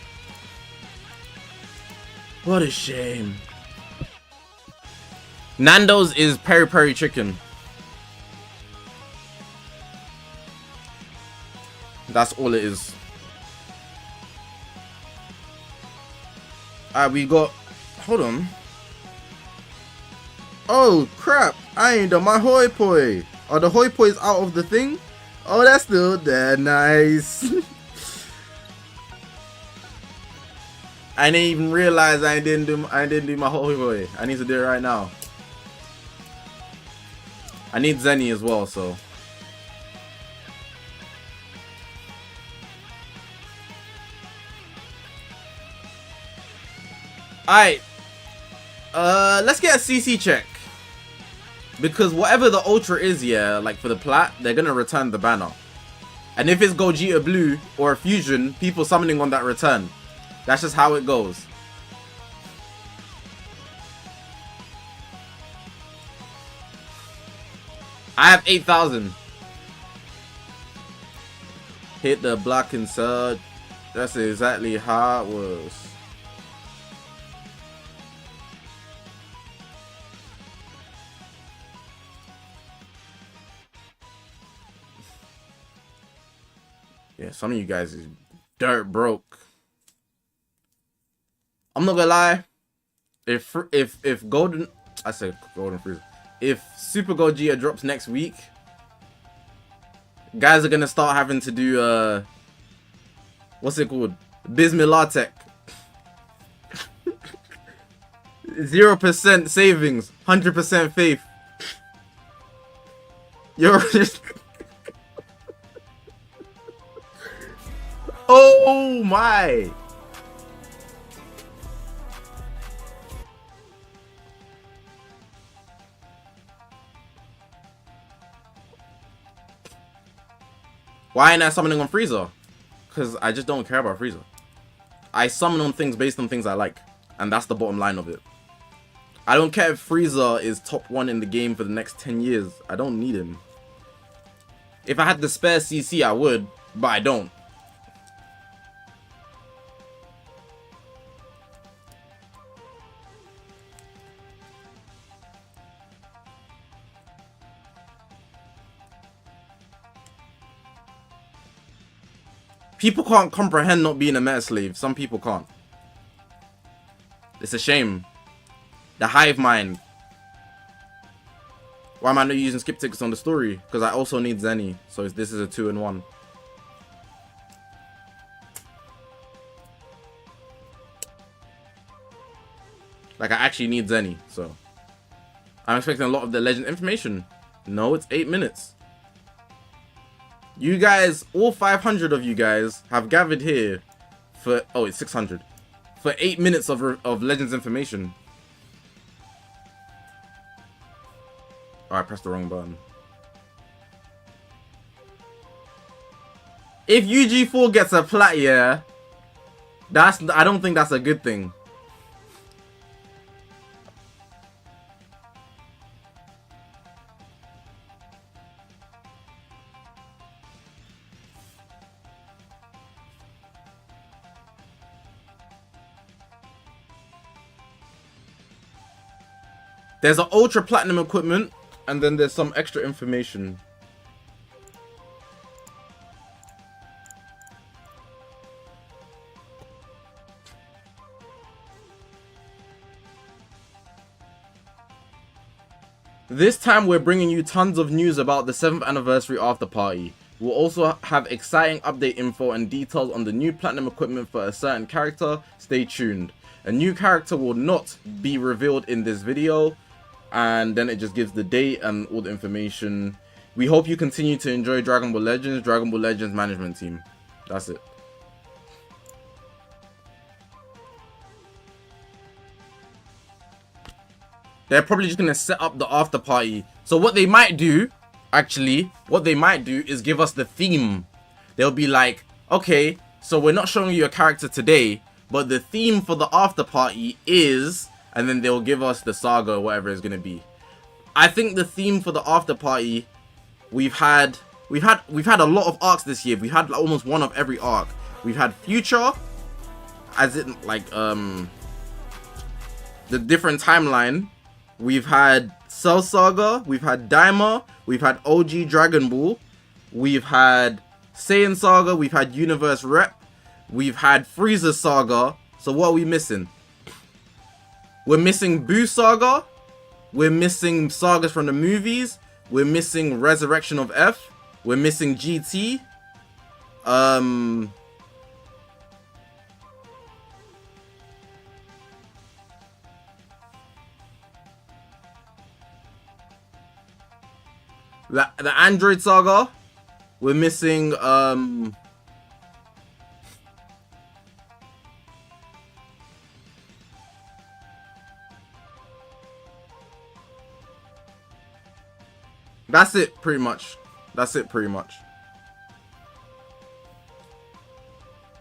What a shame. Nando's is peri peri chicken. That's all it is. Alright, we got. Hold on. Oh crap! I ain't done my hoi poi. Oh, the hoi poi is out of the thing. Oh, that's still there. Nice. I didn't even realize I didn't do my hoi poi. I need to do it right now. I need Zenny as well, so. Alright, let's get a CC check, because whatever the ultra is, yeah, like for the plat, they're gonna return the banner, and if it's Gogeta blue or a fusion, people summoning on that return. That's just how it goes. I have 8,000. Hit the block and surge. That's exactly how it was. Yeah, some of you guys is dirt broke. I'm not gonna lie. If golden, I said golden freezer. If Super Gogeta drops next week, guys are gonna start having to do what's it called? Bismillatech. 0% savings, 100% faith. You're just. Oh my! Why ain't I summoning on Frieza? Because I just don't care about Frieza. I summon on things based on things I like. And that's the bottom line of it. I don't care if Frieza is top 1 in the game for the next 10 years. I don't need him. If I had the spare CC, I would. But I don't. People can't comprehend not being a meta slave. Some people can't. It's a shame. The hive mind. Why am I not using skip tickets on the story? Because I also need Zenny. So this is a 2-in-1. Like, I actually need Zenny, so. I'm expecting a lot of the legend information. No, it's 8 minutes. You guys, all 500 of you guys have gathered here for, oh, it's 600. For 8 minutes of legends information. Oh, I pressed the wrong button. If UG4 gets a plat, yeah, I don't think that's a good thing. There's an ultra platinum equipment, and then there's some extra information. This time we're bringing you tons of news about the 7th anniversary after party. We'll also have exciting update info and details on the new platinum equipment for a certain character. Stay tuned. A new character will not be revealed in this video, and then it just gives the date and all the information. We hope you continue to enjoy Dragon Ball Legends, Dragon Ball Legends management team. That's it. They're probably just gonna set up the after party. So what they might do, actually, what they might do is give us the theme. They'll be like, okay, so we're not showing you a character today, but the theme for the after party is, and then they'll give us the saga or whatever it's gonna be. I think the theme for the after party, we've had a lot of arcs this year. We've had like almost one of every arc. We've had Future, as in like the different timeline. We've had Cell Saga, we've had Daima, we've had OG Dragon Ball, we've had Saiyan Saga, we've had Universe Rep, we've had Frieza Saga. So what are we missing? We're missing Boo Saga, we're missing sagas from the movies, we're missing Resurrection of F, we're missing GT, the Android Saga, we're missing that's it pretty much. That's it pretty much.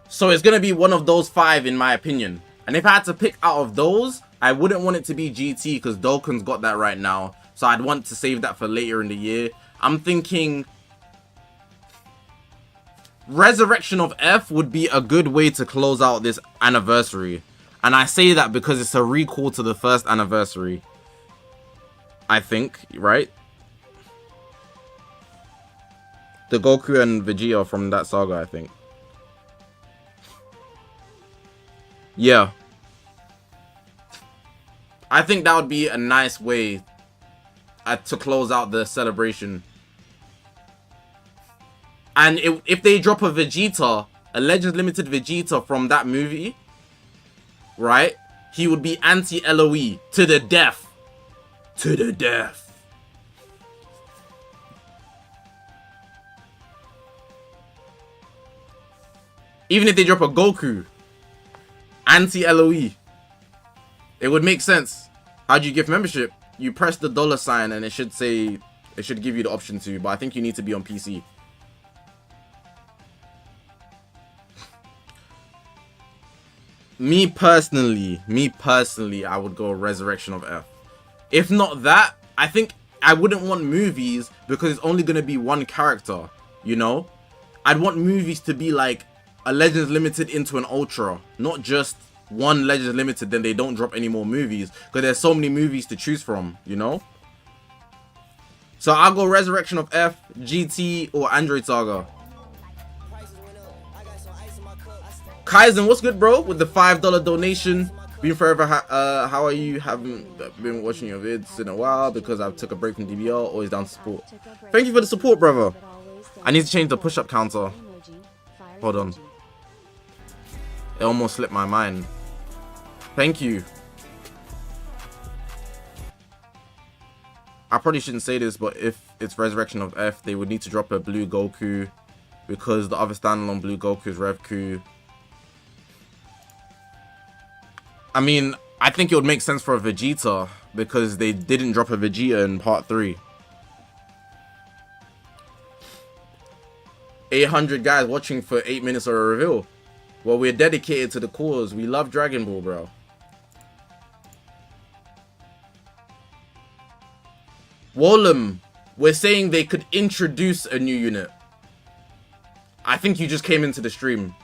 So it's gonna be one of those 5 in my opinion. And if I had to pick out of those, I wouldn't want it to be GT because Dokkan's got that right now. So I'd want to save that for later in the year. I'm thinking Resurrection of F would be a good way to close out this anniversary. And I say that because it's a recall to the first anniversary. I think, right? The Goku and Vegeta from that saga, I think. Yeah. I think that would be a nice way to close out the celebration. And if they drop a Vegeta, a Legends Limited Vegeta from that movie, right? He would be anti-LOE to the death. To the death. Even if they drop a Goku, anti-LOE, it would make sense. How do you give membership? You press the $sign and it should say, it should give you the option to, but I think you need to be on PC. Me personally, I would go Resurrection of F. If not that, I think I wouldn't want movies because it's only going to be one character, you know? I'd want movies to be like a Legends Limited into an Ultra, not just one Legends Limited, then they don't drop any more movies because there's so many movies to choose from, you know? So I'll go Resurrection of F, GT, or Android Saga. Kaizen, what's good, bro? With the $5 donation. Been forever. How are you? Haven't been watching your vids in a while because I took a break from DBL. Always down to support. Thank you for the support, brother. I need to change the push-up counter. Hold on. It almost slipped my mind. Thank you. I probably shouldn't say this, but if it's Resurrection of F, they would need to drop a blue Goku, because the other standalone blue Goku is Revku. I mean, I think it would make sense for a Vegeta, because they didn't drop a Vegeta in part 3. 800 guys watching for 8 minutes of a reveal. Well, we're dedicated to the cause. We love Dragon Ball, bro. Wallum, we're saying they could introduce a new unit. I think you just came into the stream.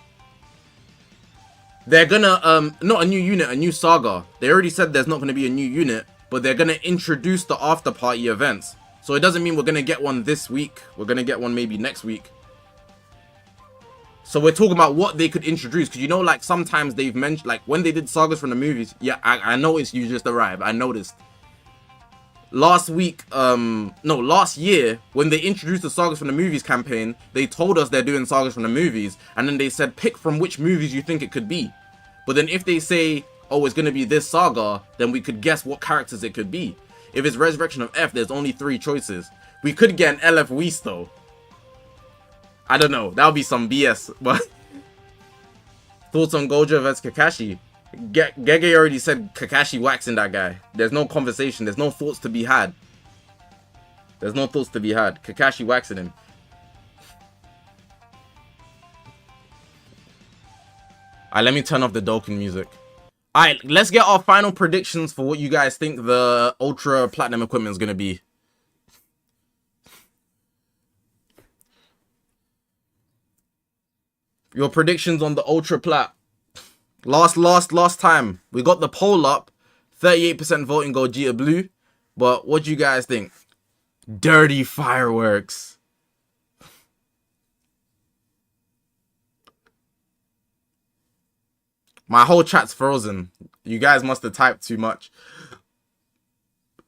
They're gonna, not a new unit, a new saga. They already said there's not gonna be a new unit, but they're gonna introduce the after party events. So it doesn't mean we're gonna get one this week. We're gonna get one maybe next week. So we're talking about what they could introduce, because you know, like, sometimes they've mentioned, like, when they did sagas from the movies. Yeah, I noticed you just arrived. I noticed. Last week, last year, when they introduced the sagas from the movies campaign, they told us they're doing sagas from the movies, and then they said pick from which movies you think it could be. But then if they say, oh, it's gonna be this saga, then we could guess what characters it could be. If it's Resurrection of F, there's only 3 choices. We could get an LF Whis though. I don't know. That would be some BS. But thoughts on Gojo vs Kakashi? Gege already said Kakashi waxing that guy. There's no conversation. There's no thoughts to be had. There's no thoughts to be had. Kakashi waxing him. Alright, let me turn off the Dokkan music. Alright, let's get our final predictions for what you guys think the Ultra Platinum equipment is going to be. Your predictions on the Ultra Plat. Last time. We got the poll up. 38% voting Gogeta Blue. But what do you guys think? Dirty fireworks. My whole chat's frozen. You guys must have typed too much.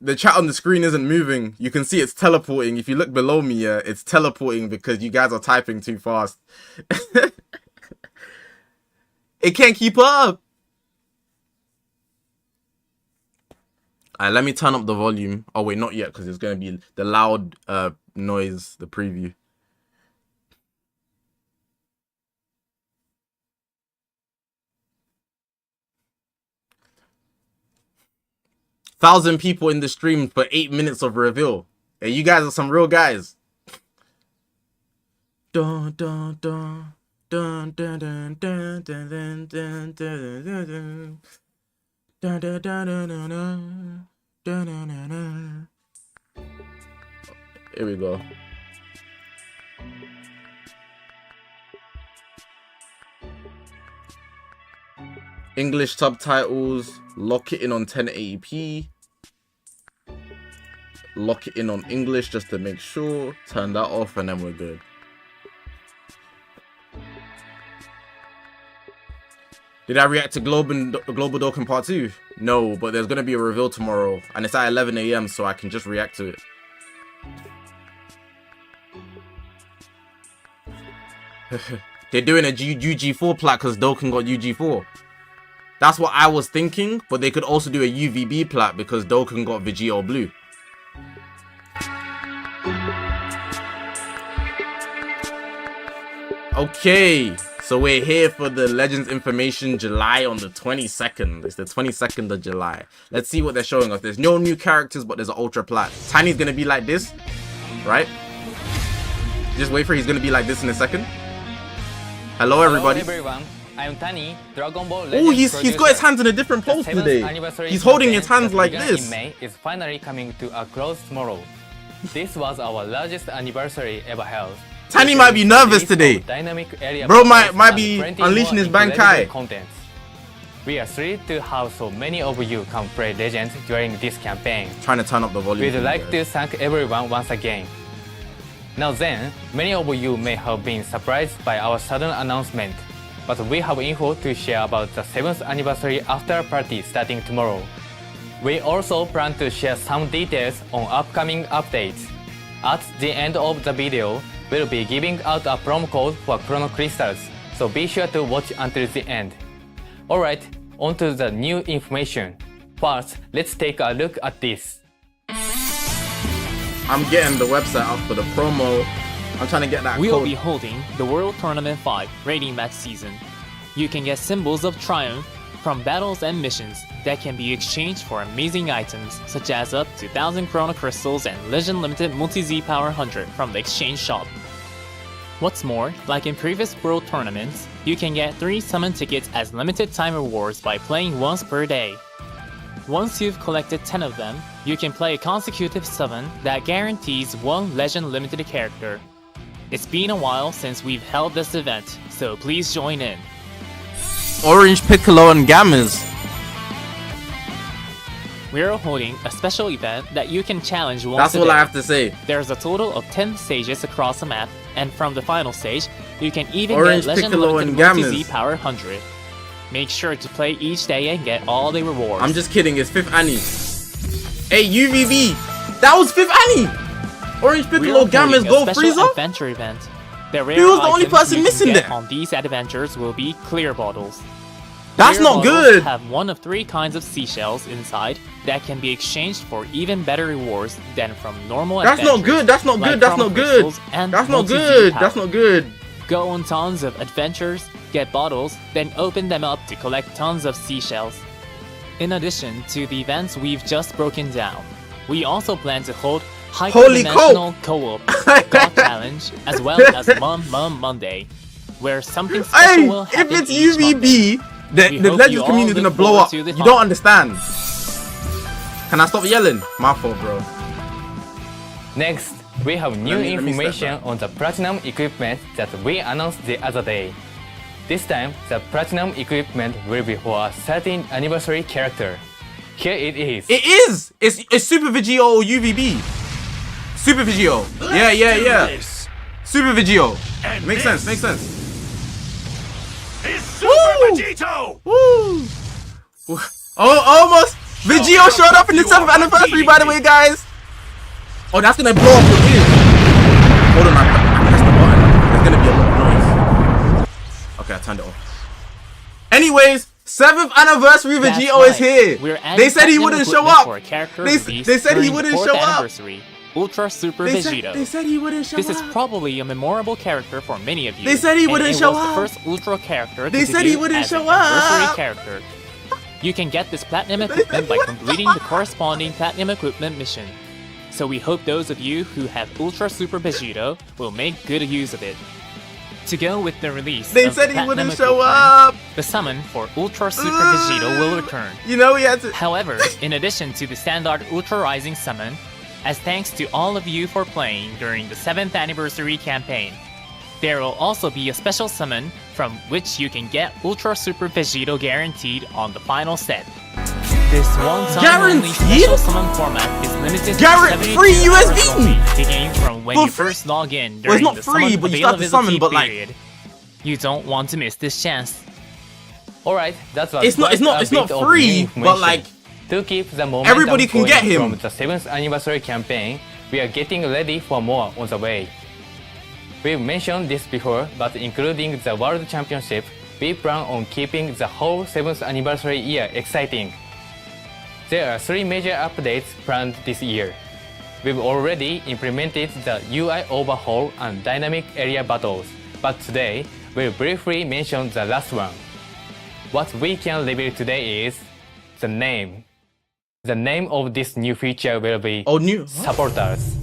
The chat on the screen isn't moving. You can see it's teleporting. If you look below me, it's teleporting because you guys are typing too fast. It can't keep up. Alright, let me turn up the volume. Oh wait, not yet, because it's going to be the loud noise, the preview. Thousand people in the stream for 8 minutes of reveal. Hey, you guys are some real guys. Dun, dun, dun. Dun, dun, dun, dun, dun, dun, dun, dun, dun, dun, dun, dun, dun, dun, dun, dun. Here we go. English subtitles. Lock it in on 1080p. Lock it in on English just to make sure. Turn that off and then we're good. Did I react to Global Dokkan Part 2? No, but there's going to be a reveal tomorrow. And it's at 11 AM, so I can just react to it. They're doing a UG4 plat because Dokkan got UG4. That's what I was thinking, but they could also do a UVB plat because Dokkan got Vegeta Blue. Okay. So we're here for the Legends Information July on the 22nd. It's the 22nd of July. Let's see what they're showing us. There's no new characters, but there's an Ultra Plat. Tiny's going to be like this, right? Just wait for he's going to be like this in a second. Hello, everybody. Hello, everyone. I'm Tiny, Dragon Ball Oh, he's got his hands in a different pose today. He's holding his hands like this. In May is finally coming to a close tomorrow. This was our largest anniversary ever held. Tiny might be nervous today. Bro might be unleashing his Bankai. We are thrilled to have so many of you come play Legends during this campaign. Trying to turn up the volume. We'd like to thank everyone once again. Now then, many of you may have been surprised by our sudden announcement, but we have info to share about the 7th anniversary after party starting tomorrow. We also plan to share some details on upcoming updates. At the end of the video, we'll be giving out a promo code for Chrono Crystals, so be sure to watch until the end. Alright, on to the new information. First, let's take a look at this. I'm getting the website up for the promo. I'm trying to get that We'll code. be holding the World Tournament 5 rating match season. You can get symbols of triumph from battles and missions that can be exchanged for amazing items such as up to 1000 Chrono Crystals and Legend Limited Multi-Z Power 100 from the exchange shop. What's more, like in previous World Tournaments, you can get 3 summon tickets as limited time rewards by playing once per day. Once you've collected 10 of them, you can play a consecutive summon that guarantees 1 Legend Limited character. It's been a while since we've held this event, so please join in. Orange, Piccolo, and Gammas. We're holding a special event that you can challenge once That's a all day. I have to say. There's a total of 10 stages across the map, and from the final stage, you can even Orange, get Legend Piccolo, Limited and Gammas. Multi-Z Power 100. Make sure to play each day and get all the rewards. I'm just kidding, it's 5th Annie. Hey, UVB! That was 5th Annie! Orange, Piccolo, We're Gammas, holding a Gold special Frieza? adventure event. The rare He was the only items person you missing can get there. on these adventures will be clear bottles. That's Clear not bottles good! have one of 3 kinds of seashells inside that can be exchanged for even better rewards than from normal That's not adventures, good, that's not like good, that's Chrono not good! Crystals and That's not Multi-Z good, Power. that's not good. Go on tons of adventures, get bottles, then open them up to collect tons of seashells. In addition to the events we've just broken down, we also plan to hold Holy Hyperdimensional Co-op God Challenge as well as Mum Monday, where something special Hey, will if happen it's each Monday. UVB, the We hope Legends you all community is gonna look blow forward up. to You the don't fun. understand. Can I stop yelling? My fault, bro. Next, we have new Let me step information back. on the Platinum equipment that we announced the other day. This time, the Platinum equipment will be for a 13th anniversary character. Here it is. It is! It's Super Vegito UVB. Super Vegito. Yeah. This Super Vegito. And Makes this sense, makes sense. is Super Woo! Vegito! Woo! Oh, almost! Vegito showed up in the 7th anniversary, by the way, guys! Oh, that's gonna blow up your ears. Hold on, I pressed the button. There's gonna be a lot of noise. Okay, I turned it off. Anyways, 7th anniversary That's Vegito right. is here. We're adding They said he platinum wouldn't show equipment up. for a character They released said he during wouldn't the 4th show up. anniversary, Ultra Super They Vegito. said he wouldn't show This up. is probably a memorable character for many of you. They said he and wouldn't it show was up. the first Ultra character They to said he debut wouldn't as show an anniversary up. character. You can get this platinum said he equipment by wouldn't completing the corresponding platinum equipment mission. So we hope those of you who have Ultra Super Vegito will make good use of it. To go with the release They of said the he platinum wouldn't show equipment, up. the summon for Ultra Super Vegito will return. You know he had to. However, in addition to the standard Ultra Rising summon, as thanks to all of you for playing during the 7th anniversary campaign, there will also be a special summon from which you can get Ultra Super Vegito guaranteed on the final set. This one-time only Guaranteed? special summon format is limited Guaranteed to 72 free hours USB? only, beginning from when For you free? first log in Well, it's during not the free, summon but you start to summon, availability but, like- period. You don't want to miss this chance. Alright, that's what It's not free, but like to keep the momentum everybody can going get him. from the 7th anniversary campaign, we are getting ready for more on the way. We've mentioned this before, but including the World Championship, we plan on keeping the whole 7th anniversary year exciting. There are 3 major updates planned this year. We've already implemented the UI overhaul and dynamic area battles, but today we'll briefly mention the last one. What we can reveal today is the name. The name of this new feature will be Supporters.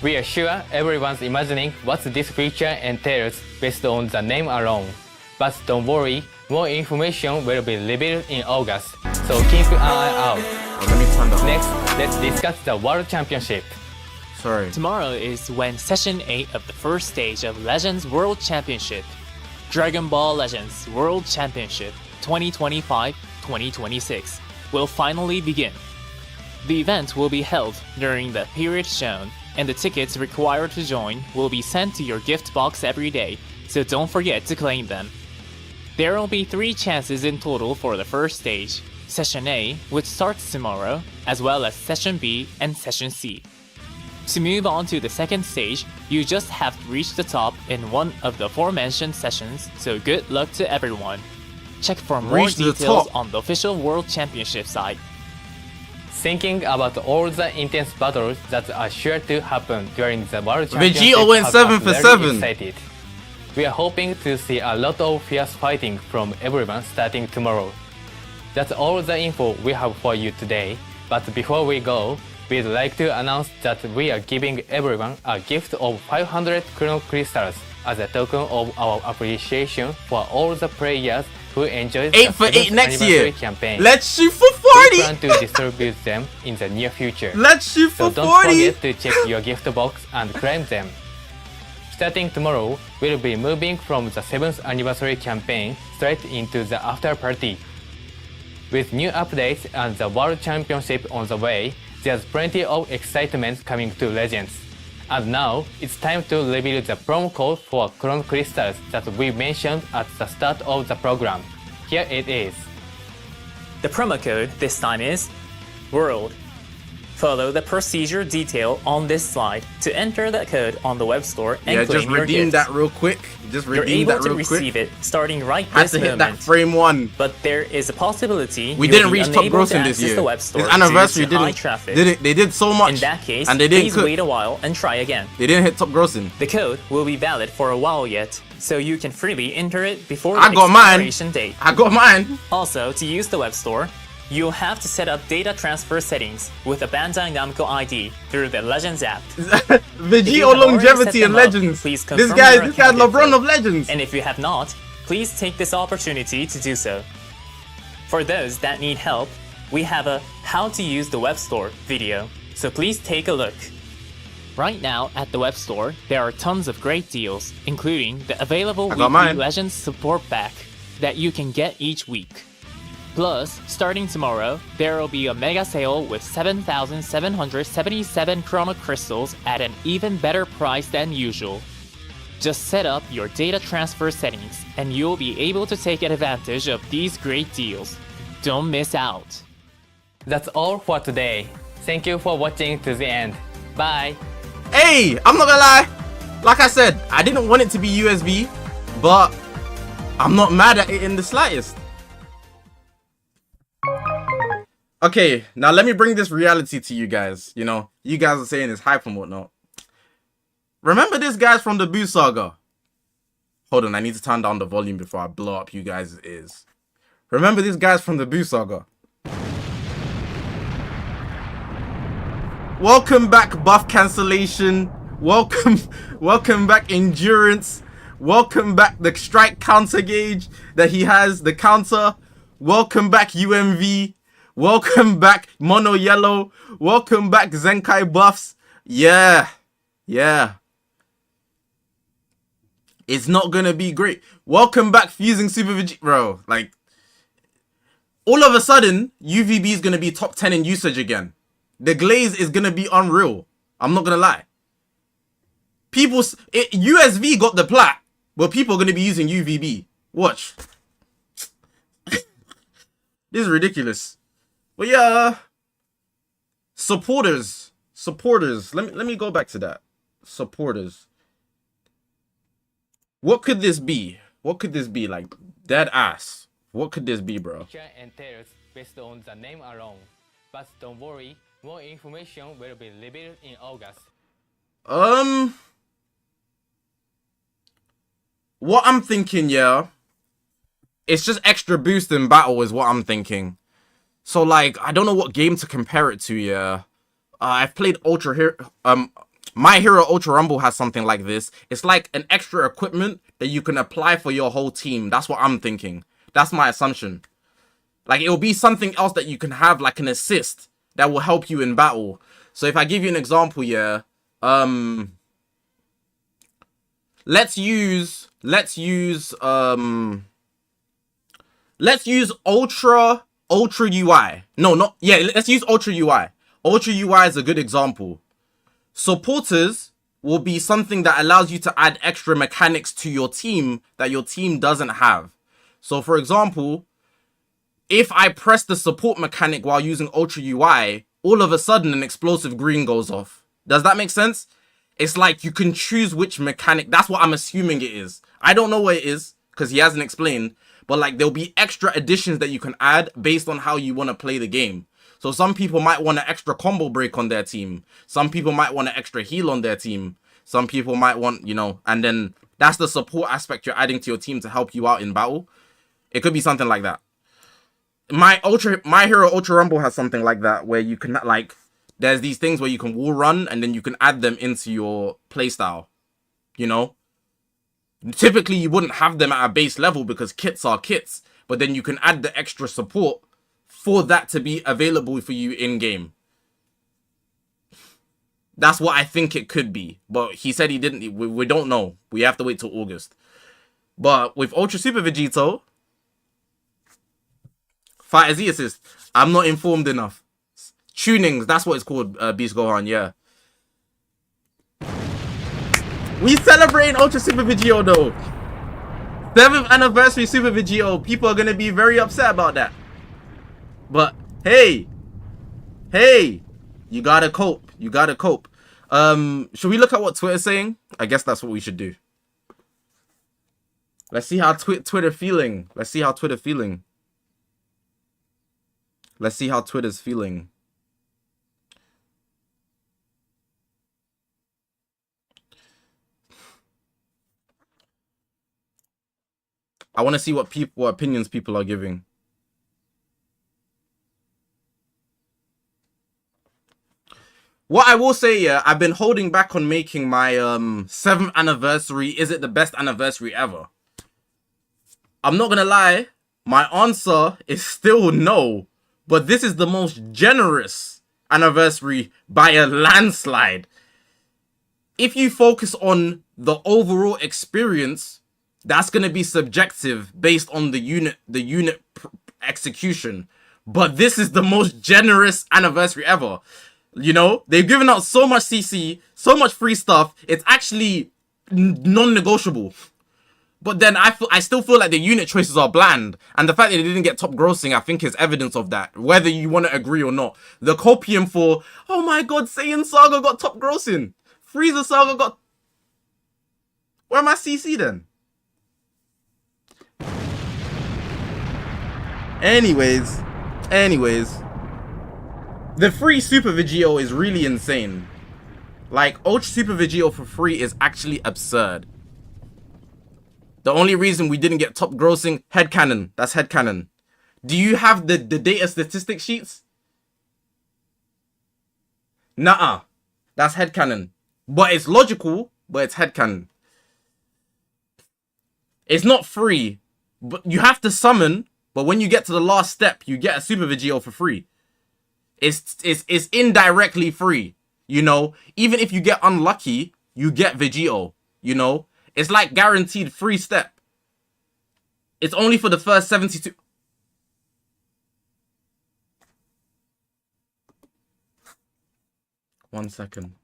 We are sure everyone's imagining what this feature entails based on the name alone. But don't worry, more information will be revealed in August, so keep an eye out. Oh, let me turn that. Next, let's discuss the World Championship. Sorry. Tomorrow is when Session 8 of the first stage of Legends World Championship, Dragon Ball Legends World Championship 2025-2026, will finally begin. The event will be held during the period shown, and the tickets required to join will be sent to your gift box every day, so don't forget to claim them. There will be 3 chances in total for the first stage, Session A, which starts tomorrow, as well as Session B and Session C. To move on to the second stage, you just have to reach the top in one of the aforementioned sessions, so good luck to everyone. Check for more Reach the details top. on the official World Championship site. thinking about all the intense battles that are sure to happen during the World Vegeta Championship went has 7 us for very 7. excited. We are hoping to see a lot of fierce fighting from everyone starting tomorrow. That's all the info we have for you today, but before we go, we'd like to announce that we are giving everyone a gift of 500 Chrono Crystals as a token of our appreciation for all the players who enjoyed 8 the for 8 7th next anniversary year. campaign. Let's shoot for We 40. plan to distribute them in the near future. Let's shoot So for don't 40. forget to check your gift box and claim them. Starting tomorrow, we'll be moving from the 7th anniversary campaign straight into the after party. With new updates and the World Championship on the way, there's plenty of excitement coming to Legends. And now, it's time to reveal the promo code for Chrono Crystals that we mentioned at the start of the program. Here it is. The promo code this time is WORLD. Follow the procedure detail on this slide to enter that code on the web store and Yeah, claim just your redeem gift. that real quick. Just You're redeem able that to real receive quick. it starting right Had this to hit moment. that frame 1. But there is a possibility We you'll didn't be reach top unable grossing to this access year. the web store This anniversary due to high didn't. traffic. They did so much. In that case, and they didn't please cook. wait a while and try again. They didn't hit top grossing. The code will be valid for a while yet, so you can freely enter it before I the got mine. expiration date. I got mine. Also, to use the web store, you'll have to set up data transfer settings with a Bandai Namco ID through the Legends app. you Vegeta have already longevity set and and up, legends. please This confirm guy your account LeBron info. of legends. And if you have not, please take this opportunity to do so. For those that need help, we have a How to Use the Web Store video, so please take a look. Right now at the web store, there are tons of great deals, including the available I got weekly mine. Legends support pack that you can get each week. Plus, starting tomorrow, there will be a mega sale with 7,777 Chrono Crystals at an even better price than usual. Just set up your data transfer settings and you'll be able to take advantage of these great deals. Don't miss out. That's all for today. Thank you for watching to the end. Bye! Hey, I'm not gonna lie. Like I said, I didn't want it to be USB, but I'm not mad at it in the slightest. Okay, now let me bring this reality to you guys. You know, you guys are saying it's hype and whatnot. Remember this guys from the Boo Saga? Hold on, I need to turn down the volume before I blow up you guys' ears. Remember these guys from the Boo Saga? Welcome back, buff cancellation. Welcome back, endurance. Welcome back, the strike counter gauge that he has, the counter. Welcome back, UMV. Welcome back, Mono Yellow. Welcome back, Zenkai buffs. Yeah. It's not gonna be great. Welcome back, Fusing Super Vegeta. Bro, like, all of a sudden, UVB is gonna be top 10 in usage again. The glaze is gonna be unreal. I'm not gonna lie. USV got the plat, but people are gonna be using UVB. Watch. This is ridiculous. But yeah, supporters. Let me go back to that. Supporters. What could this be? What could this be? Like, dead ass. What could this be, bro? And tails based on the name alone. But don't worry, more information will be revealed in August. What I'm thinking, yeah, it's just extra boost in battle is what I'm thinking. So, like, I don't know what game to compare it to, yeah. I've played Ultra Hero. My Hero Ultra Rumble has something like this. It's like an extra equipment that you can apply for your whole team. That's what I'm thinking. That's my assumption. Like, it'll be something else that you can have, like an assist that will help you in battle. So if I give you an example, yeah, let's use Ultra UI. Let's use Ultra UI. Ultra UI is a good example. Supporters will be something that allows you to add extra mechanics to your team that your team doesn't have. So for example, if I press the support mechanic while using Ultra UI, all of a sudden an explosive green goes off. Does that make sense? It's like you can choose which mechanic. That's what I'm assuming it is. I don't know what it is because he hasn't explained. But like there'll be extra additions that you can add based on how you want to play the game. So some people might want an extra combo break on their team. Some people might want an extra heal on their team. Some people might want, you know, and then that's the support aspect you're adding to your team to help you out in battle. It could be something like that. My Hero Ultra Rumble has something like that, where you can, like, there's these things where you can wall run and then you can add them into your playstyle, you know? Typically, you wouldn't have them at a base level because kits are kits, but then you can add the extra support for that to be available for you in-game. That's what I think it could be, but he said he didn't. We don't know. We have to wait till August. But with Ultra Super Vegito, Fighter Z assist. I'm not informed enough. Tunings, that's what it's called, Beast Gohan, yeah. We celebrating Ultra Super Vegito though. 7th anniversary Super Vegito. People are gonna be very upset about that. But hey, you gotta cope. You gotta cope. Should we look at what Twitter's saying? I guess that's what we should do. Let's see how Twitter feeling. Let's see how Twitter feeling. Let's see how Twitter's feeling. I want to see what opinions people are giving. What I will say, yeah, I've been holding back on making my 7th anniversary. Is it the best anniversary ever? I'm not gonna lie, my answer is still no. But this is the most generous anniversary by a landslide. If you focus on the overall experience, that's going to be subjective based on the unit execution. But this is the most generous anniversary ever. You know, they've given out so much CC, so much free stuff. It's actually non-negotiable. But then I still feel like the unit choices are bland. And the fact that they didn't get top grossing, I think is evidence of that. Whether you want to agree or not. The copium for, oh my god, Saiyan Saga got top grossing. Frieza Saga got... Where am I CC then? Anyways. The free Super Vegito is really insane. Like, Ultra Super Vegito for free is actually absurd. The only reason we didn't get top grossing, headcanon. That's headcanon. Do you have the data statistic sheets? Nuh-uh. That's headcanon. But it's logical, but it's headcanon. It's not free, but you have to summon, but when you get to the last step, you get a Super Vegito for free. It's indirectly free, you know? Even if you get unlucky, you get Vegito, you know? It's like guaranteed free step. It's only for the first 72. One second.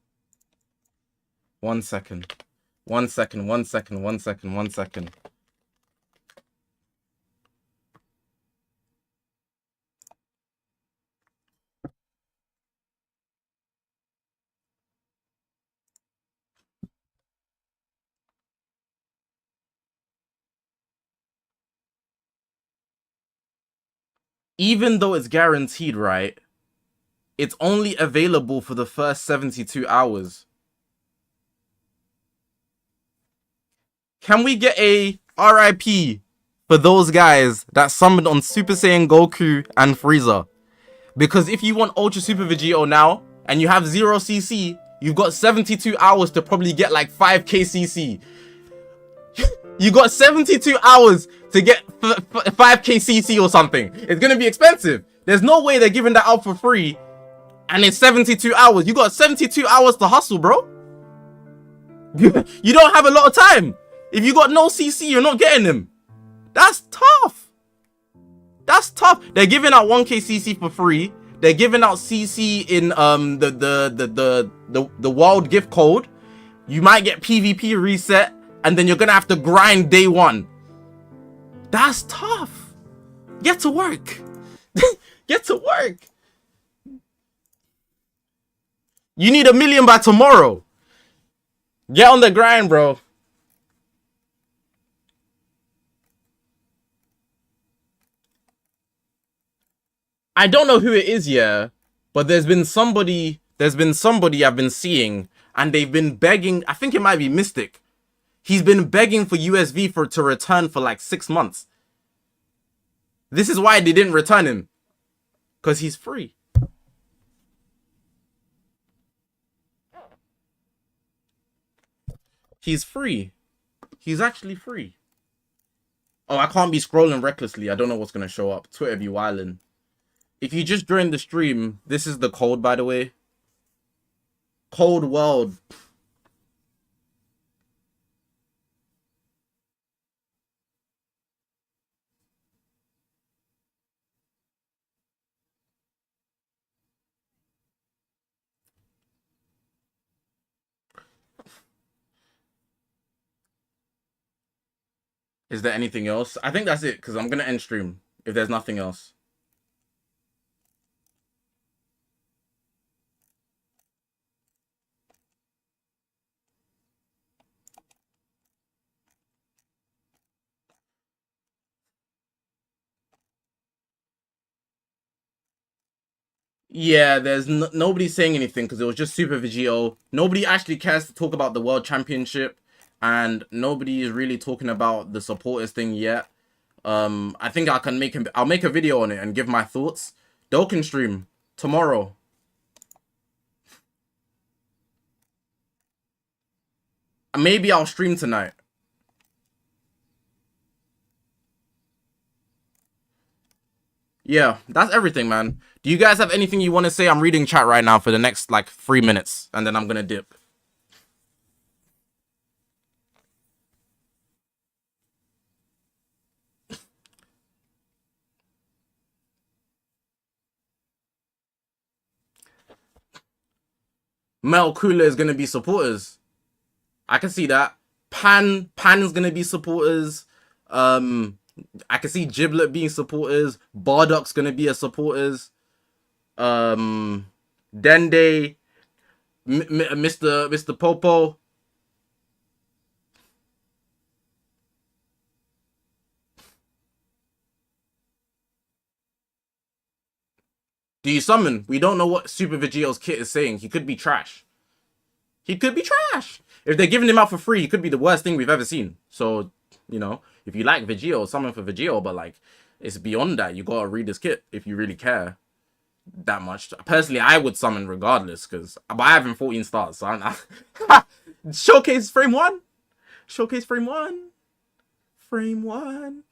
Even though it's guaranteed, right? It's only available for the first 72 hours. Can we get a RIP for those guys that summoned on Super Saiyan Goku and Frieza? Because if you want Ultra Super Vegito now, and you have 0 CC, you've got 72 hours to probably get like 5k CC. You got 72 hours to get 5k CC or something. It's gonna be expensive. There's no way they're giving that out for free. And it's 72 hours. You got 72 hours to hustle, bro. You don't have a lot of time. If you got no CC, you're not getting them. That's tough. That's tough. They're giving out 1k CC for free. They're giving out CC in the wild gift code. You might get PvP reset, and then you're gonna have to grind day one. That's tough. Get to work. Get to work. You need 1 million by tomorrow. Get on the grind, bro. I don't know who it is, yeah, but there's been somebody I've been seeing, and they've been begging. I think it might be Mystic. He's been begging for USV to return for like 6 months. This is why they didn't return him, because he's free. He's free. He's actually free. Oh, I can't be scrolling recklessly. I don't know what's gonna show up. Twitter be wildin'. If you just joined the stream, this is the code, by the way. Cold World. Is there anything else? I think that's it, because I'm gonna end stream if there's nothing else. Yeah, there's nobody saying anything because it was just Super Vegito. Nobody actually cares to talk about the World Championship, and nobody is really talking about the supporters thing yet. I think I'll make a video on it and give my thoughts. Dokkan stream tomorrow. Maybe I'll stream tonight. Yeah, that's everything, man. Do you guys have anything you want to say? I'm reading chat right now for the next like 3 minutes, and then I'm gonna dip. Mel Cooler is gonna be supporters. I can see that. Pan's gonna be supporters. I can see Giblet being supporters. Bardock's gonna be a supporters. Dende, Mr. Popo. Do you summon? We don't know what Super Vegito's kit is saying. He could be trash. He could be trash. If they're giving him out for free, he could be the worst thing we've ever seen. So, you know, if you like Vegito, summon for Vegito, but like, it's beyond that. You gotta read his kit if you really care that much. Personally, I would summon regardless, but I have him 14 stars, so I'm not. Showcase frame 1. Showcase frame 1. Frame 1.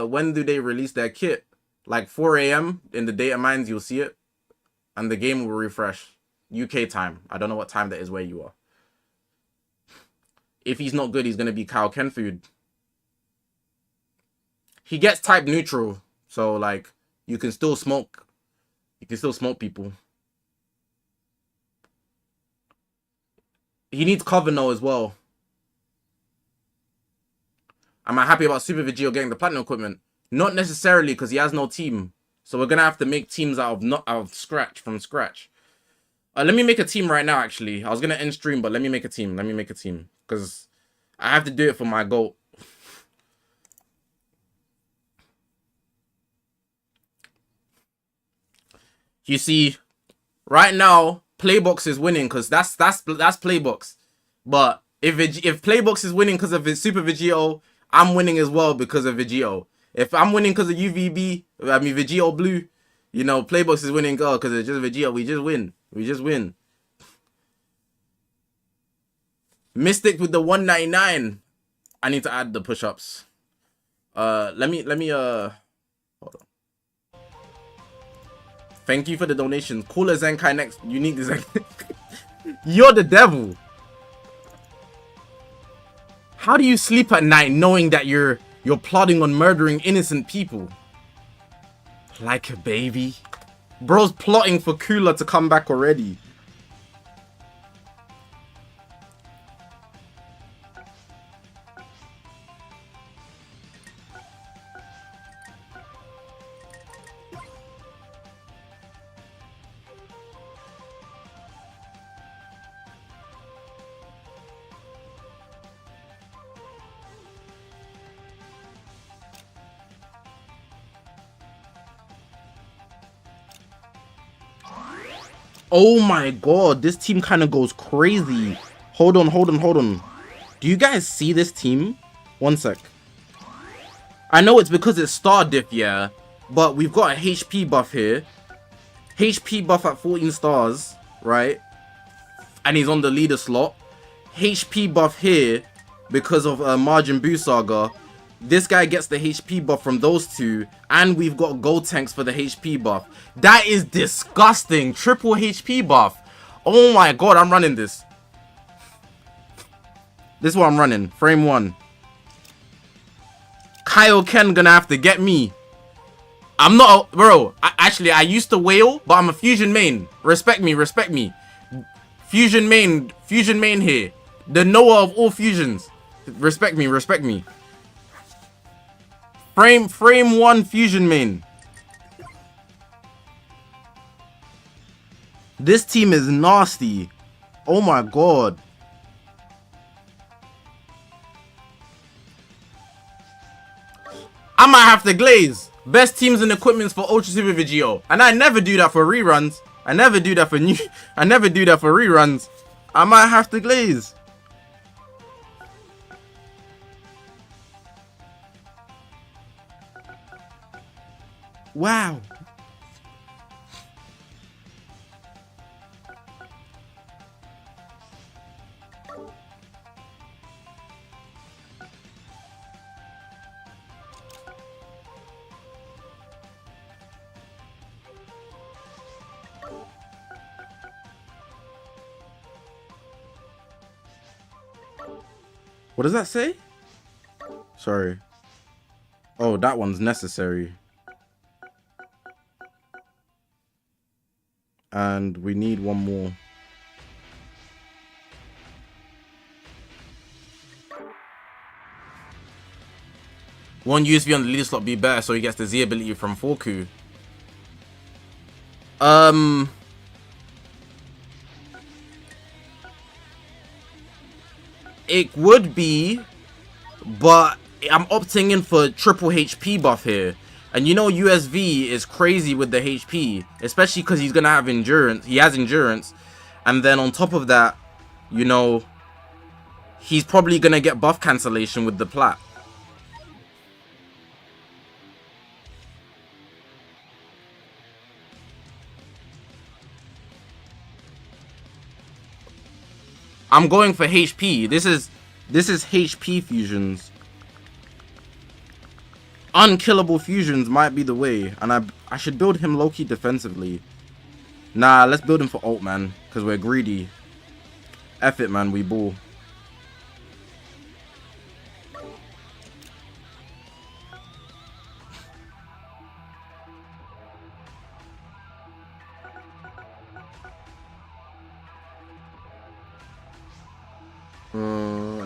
When do they release their kit? Like 4 a.m. in the data mines, you'll see it. And the game will refresh. UK time. I don't know what time that is where you are. If he's not good, he's going to be Kyle Kenfood. He gets type neutral. So, like, you can still smoke. You can still smoke people. He needs Covenant as well. Am I happy about Super Vegito getting the platinum equipment? Not necessarily, because he has no team. So we're gonna have to make teams from scratch. Let me make a team right now, actually. I was gonna end stream, but let me make a team. Because I have to do it for my goal. You see, right now, Playbox is winning because that's Playbox. But if Playbox is winning because of his Super Vegito, I'm winning as well because of Vegito. If I'm winning because of UVB, I mean Vegito Blue, you know, Playbox is winning because it's just Vegito. We just win. Mystic with the 199. I need to add the push-ups. Let me hold on. Thank you for the donation. Cooler Zenkai next. Unique Zenkai. You're the devil. How do you sleep at night knowing that you're plotting on murdering innocent people? Like a baby. Bro's plotting for Cooler to come back already. Oh my god, this team kind of goes crazy. Hold on. Do you guys see this team? One sec. I know it's because it's star diff, yeah, but we've got a HP buff here. HP buff at 14 stars, right? And he's on the leader slot. HP buff here because of Margin Boo Saga. This guy gets the HP buff from those two, and we've got gold tanks for the HP buff. That is disgusting. Triple HP buff. Oh my god, I'm running this. This is what I'm running. Frame 1. Kaioken gonna have to get me. I'm not a, bro. Actually, I used to wail, but I'm a fusion main. Respect me. Fusion main here. The Noah of all fusions. Respect me. Frame 1 fusion main. This team is nasty. Oh my god. I might have to glaze. Best teams and equipments for Ultra Super Video. And I never do that for reruns. I never do that for reruns. I might have to glaze. Wow. What does that say? Sorry. Oh, that one's necessary. And we need one more. One USV on the leader slot be better so he gets the Z ability from Forku. It would be, but I'm opting in for triple HP buff here. And you know USV is crazy with the HP, especially because he's going to have endurance. He has endurance. And then on top of that, you know, he's probably going to get buff cancellation with the plat. I'm going for HP. This is HP fusions. Unkillable fusions might be the way, and I should build him low-key defensively. Nah, let's build him for ult, man, because we're greedy. F it, man, we ball.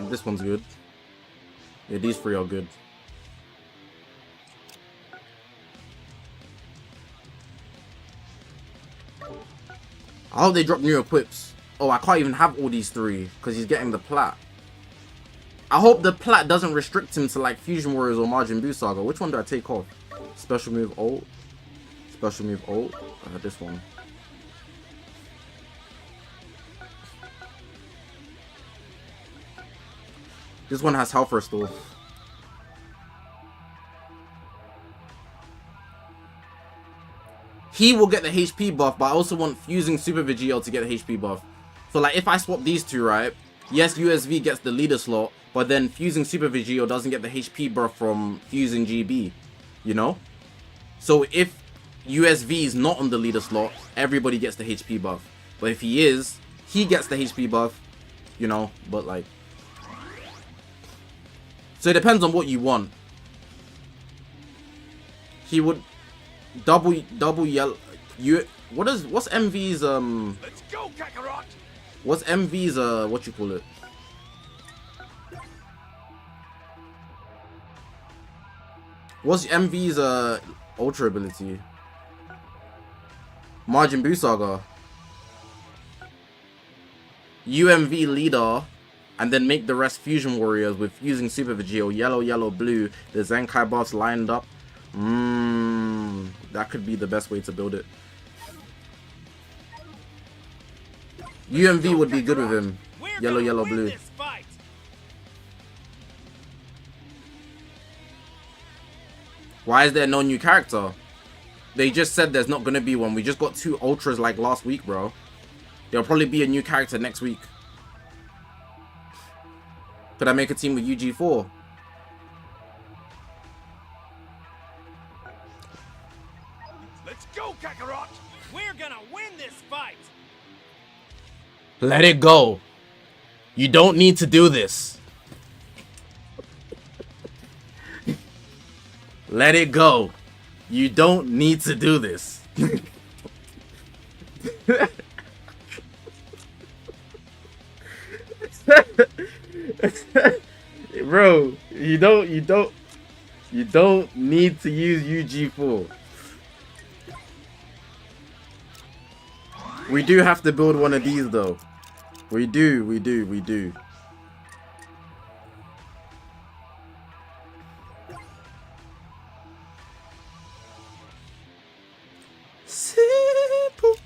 This one's good. Yeah, these three are good. I hope they drop new equips. Oh, I can't even have all these three because he's getting the plat. I hope the plat doesn't restrict him to like Fusion Warriors or Margin Boo Saga. Which one do I take off? Special move ult. Special move ult. This one. This one has health restore. He will get the HP buff, but I also want Fusing Super Vegito to get the HP buff. So like if I swap these two, right? Yes, USV gets the leader slot, but then Fusing Super Vegito doesn't get the HP buff from Fusing GB. You know? So if USV is not on the leader slot, everybody gets the HP buff. But if he is, he gets the HP buff. You know? But like... So it depends on what you want. He would double yellow. What's MV's Let's go, Kakarot! What's MV's what you call it? What's MV's ultra ability? Margin Boo Saga. UMV leader. And then make the rest Fusion Warriors with Fusing Super Vegito, yellow, blue. The Zenkai buffs lined up. That could be the best way to build it. UMV would be good with him. We're Yellow, gonna yellow, win blue. this fight. Why is there no new character? They just said there's not gonna be one. We just got 2 ultras like last week, bro. There'll probably be a new character next week. Could I make a team with UG4? Let's go, Kakarot! We're gonna win this fight. Let it go. You don't need to do this. Let it go. You don't need to do this. Bro, you don't need to use UG4. We do have to build one of these though. We do. Simple.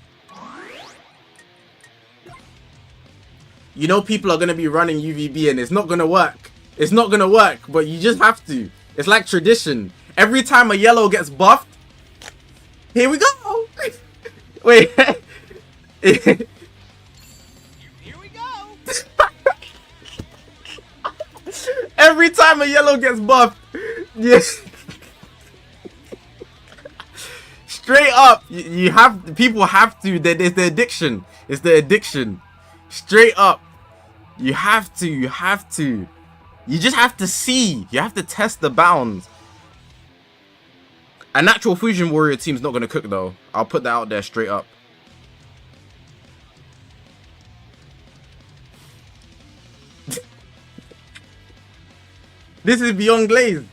You know people are gonna be running UVB and it's not gonna work. It's not gonna work, but you just have to. It's like tradition. Every time a yellow gets buffed, here we go. Wait. Here we go. Every time a yellow gets buffed, yes. Straight up, you have, people have to. It's the addiction. It's the addiction. Straight up, you have to. You just have to see. You have to test the bounds. A natural fusion warrior team's not gonna cook though. I'll put that out there straight up. This is beyond glaze.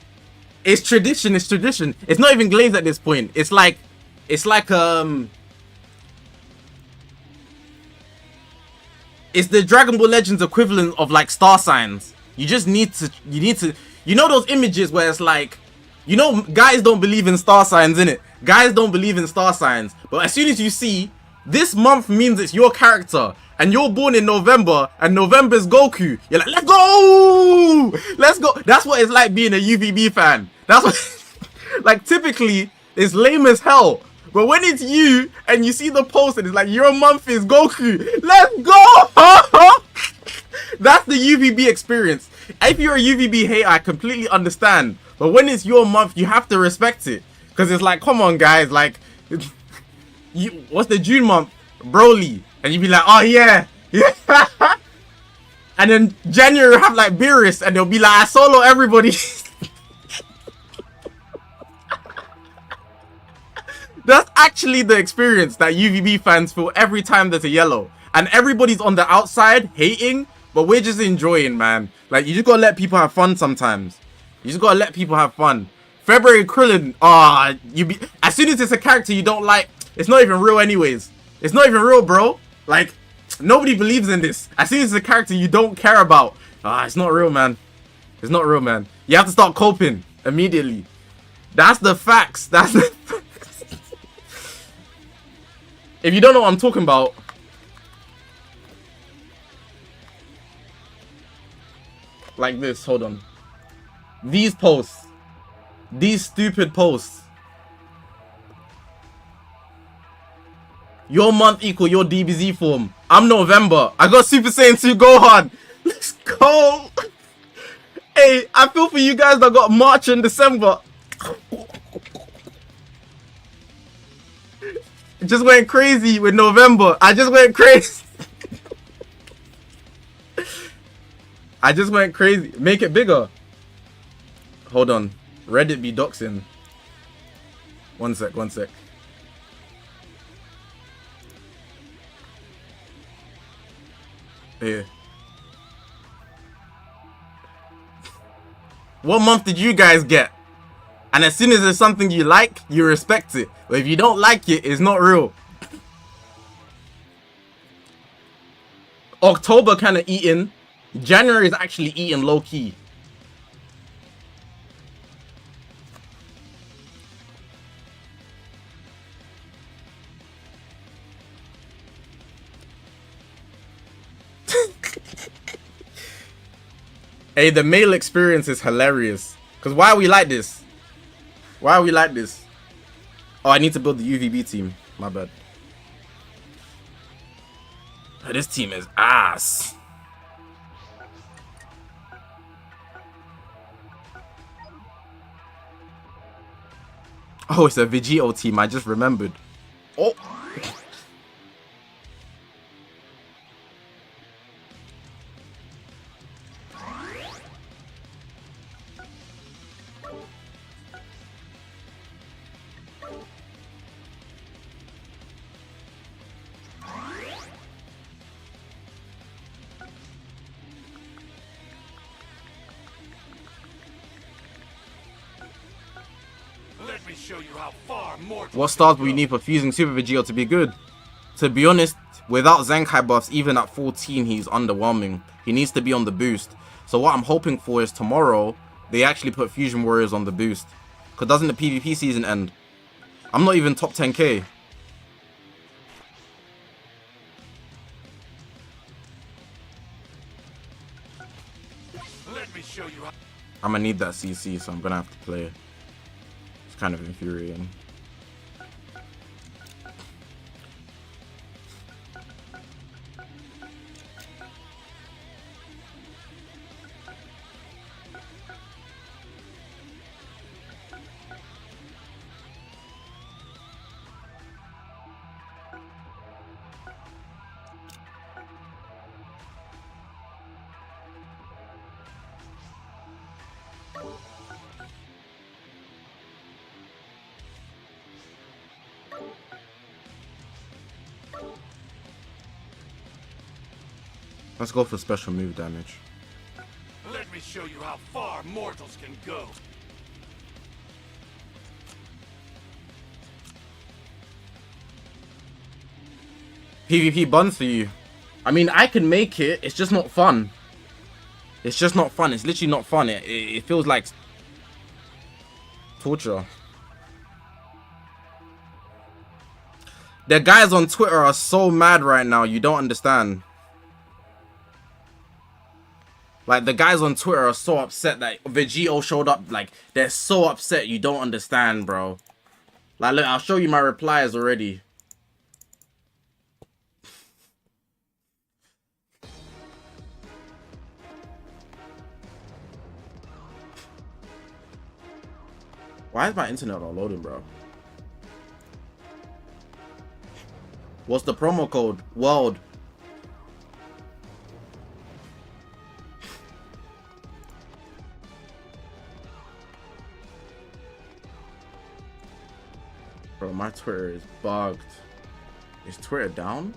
It's tradition. It's tradition. It's not even glaze at this point. It's like it's the Dragon Ball Legends equivalent of like star signs. You just need to. You know those images where it's like, you know, guys don't believe in star signs, innit? Guys don't believe in star signs. But as soon as you see this month means it's your character, and you're born in November, and November's Goku, you're like, let's go! Let's go! That's what it's like being a UVB fan. That's what, like, typically, it's lame as hell. But when it's you, and you see the post, and it's like, your month is Goku, let's go! That's the UVB experience. If you're a UVB hater, I completely understand. But when it's your month, you have to respect it. Because it's like, come on, guys, like, what's the June month? Broly. And you'd be like, oh yeah. And then January have like Beerus and they'll be like, I solo everybody. That's actually the experience that UVB fans feel every time there's a yellow. And everybody's on the outside hating, but we're just enjoying, man. Like, you just gotta let people have fun sometimes. You just gotta let people have fun. February Krillin, as soon as it's a character you don't like, it's not even real anyways. It's not even real, bro. Like, nobody believes in this. As soon as it's a character you don't care about, it's not real, man. It's not real, man. You have to start coping immediately. That's the facts. That's the facts. If you don't know what I'm talking about, like this, hold on. These posts. These stupid posts. Your month equal your DBZ form. I'm November. I got Super Saiyan 2 Gohan. Let's go. Hey, I feel for you guys that got March and December. Just went crazy with November. I just went crazy. I just went crazy. Make it bigger. Hold on. Reddit be doxing. One sec. Here. What month did you guys get? And as soon as there's something you like, you respect it. But if you don't like it, it's not real. October kind of eating. January is actually eating low key. Hey, the male experience is hilarious. Because why are we like this? Why are we like this? Oh, I need to build the UVB team. My bad. Oh, this team is ass. Oh, it's a Vegito team. I just remembered. Oh. Let me show you how far more. What stars will you need for fusing Super Vegito to be good? To be honest, without Zenkai buffs, even at 14, he's underwhelming. He needs to be on the boost. So what I'm hoping for is tomorrow, they actually put Fusion Warriors on the boost. Because doesn't the PvP season end? I'm not even top 10k. Let me show you how. I'm gonna need that CC, so I'm gonna have to play. It's kind of infuriating. Let's go for special move damage. Let me show you how far mortals can go. PvP buns for you. I mean, I can make it. It's just not fun. It's just not fun. It's literally not fun. It feels like torture. The guys on Twitter are so mad right now. You don't understand. Like, the guys on Twitter are so upset that Vegito showed up. Like, they're so upset. You don't understand, bro. Like, look, I'll show you my replies already. Why is my internet not loading, bro? What's the promo code? World. Bro, my Twitter is bugged. Is Twitter down?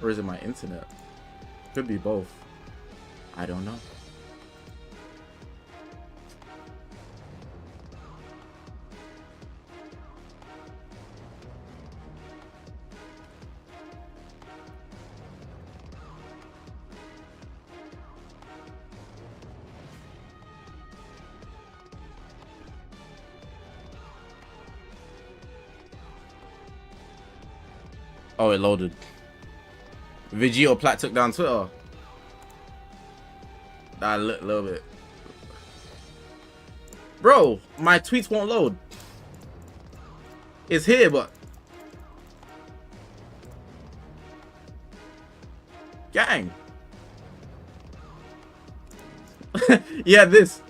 Or is it my internet? Could be both. I don't know. Oh, it loaded. Vegito Plat took down Twitter. That little bit. Bro, my tweets won't load. It's here, but... Gang. Yeah, this.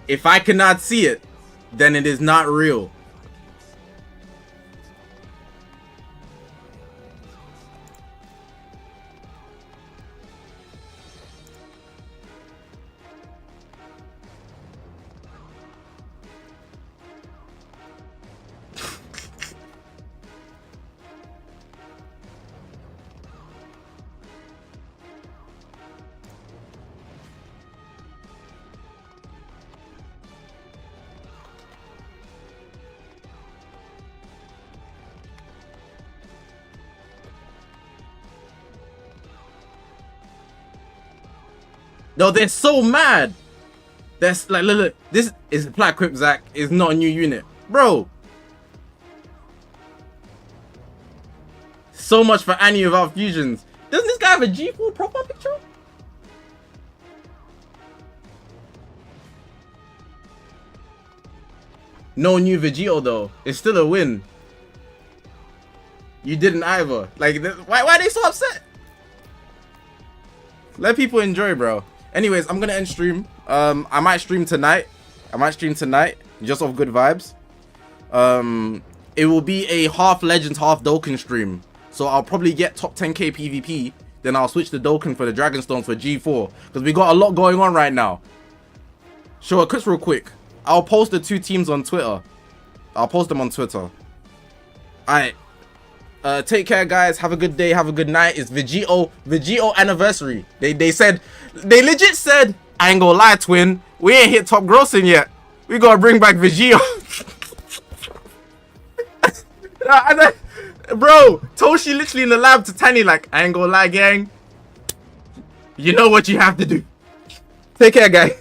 If I cannot see it, then it is not real. No, they're so mad. That's like, look, this is Plat Quip Zach is not a new unit, bro. So much for Annie without fusions. Doesn't this guy have a G4 profile picture? No new Vegito though. It's still a win. You didn't either. Like, why are they so upset? Let people enjoy, bro. Anyways, I'm gonna end stream. I might stream tonight. Just off good vibes. It will be a half Legends, half Dokkan stream. So I'll probably get top 10k PvP. Then I'll switch to Dokkan for the Dragonstone for G4. Because we got a lot going on right now. Sure, Chris, real quick. I'll post the 2 teams on Twitter. I'll post them on Twitter. Alright. Take care, guys. Have a good day. Have a good night. It's Vegito anniversary. They legit said, I ain't gonna lie, twin. We ain't hit top grossing yet. We gotta bring back Vegito. Bro, Toshi literally in the lab to Tani like, I ain't gonna lie, gang. You know what you have to do. Take care, guys.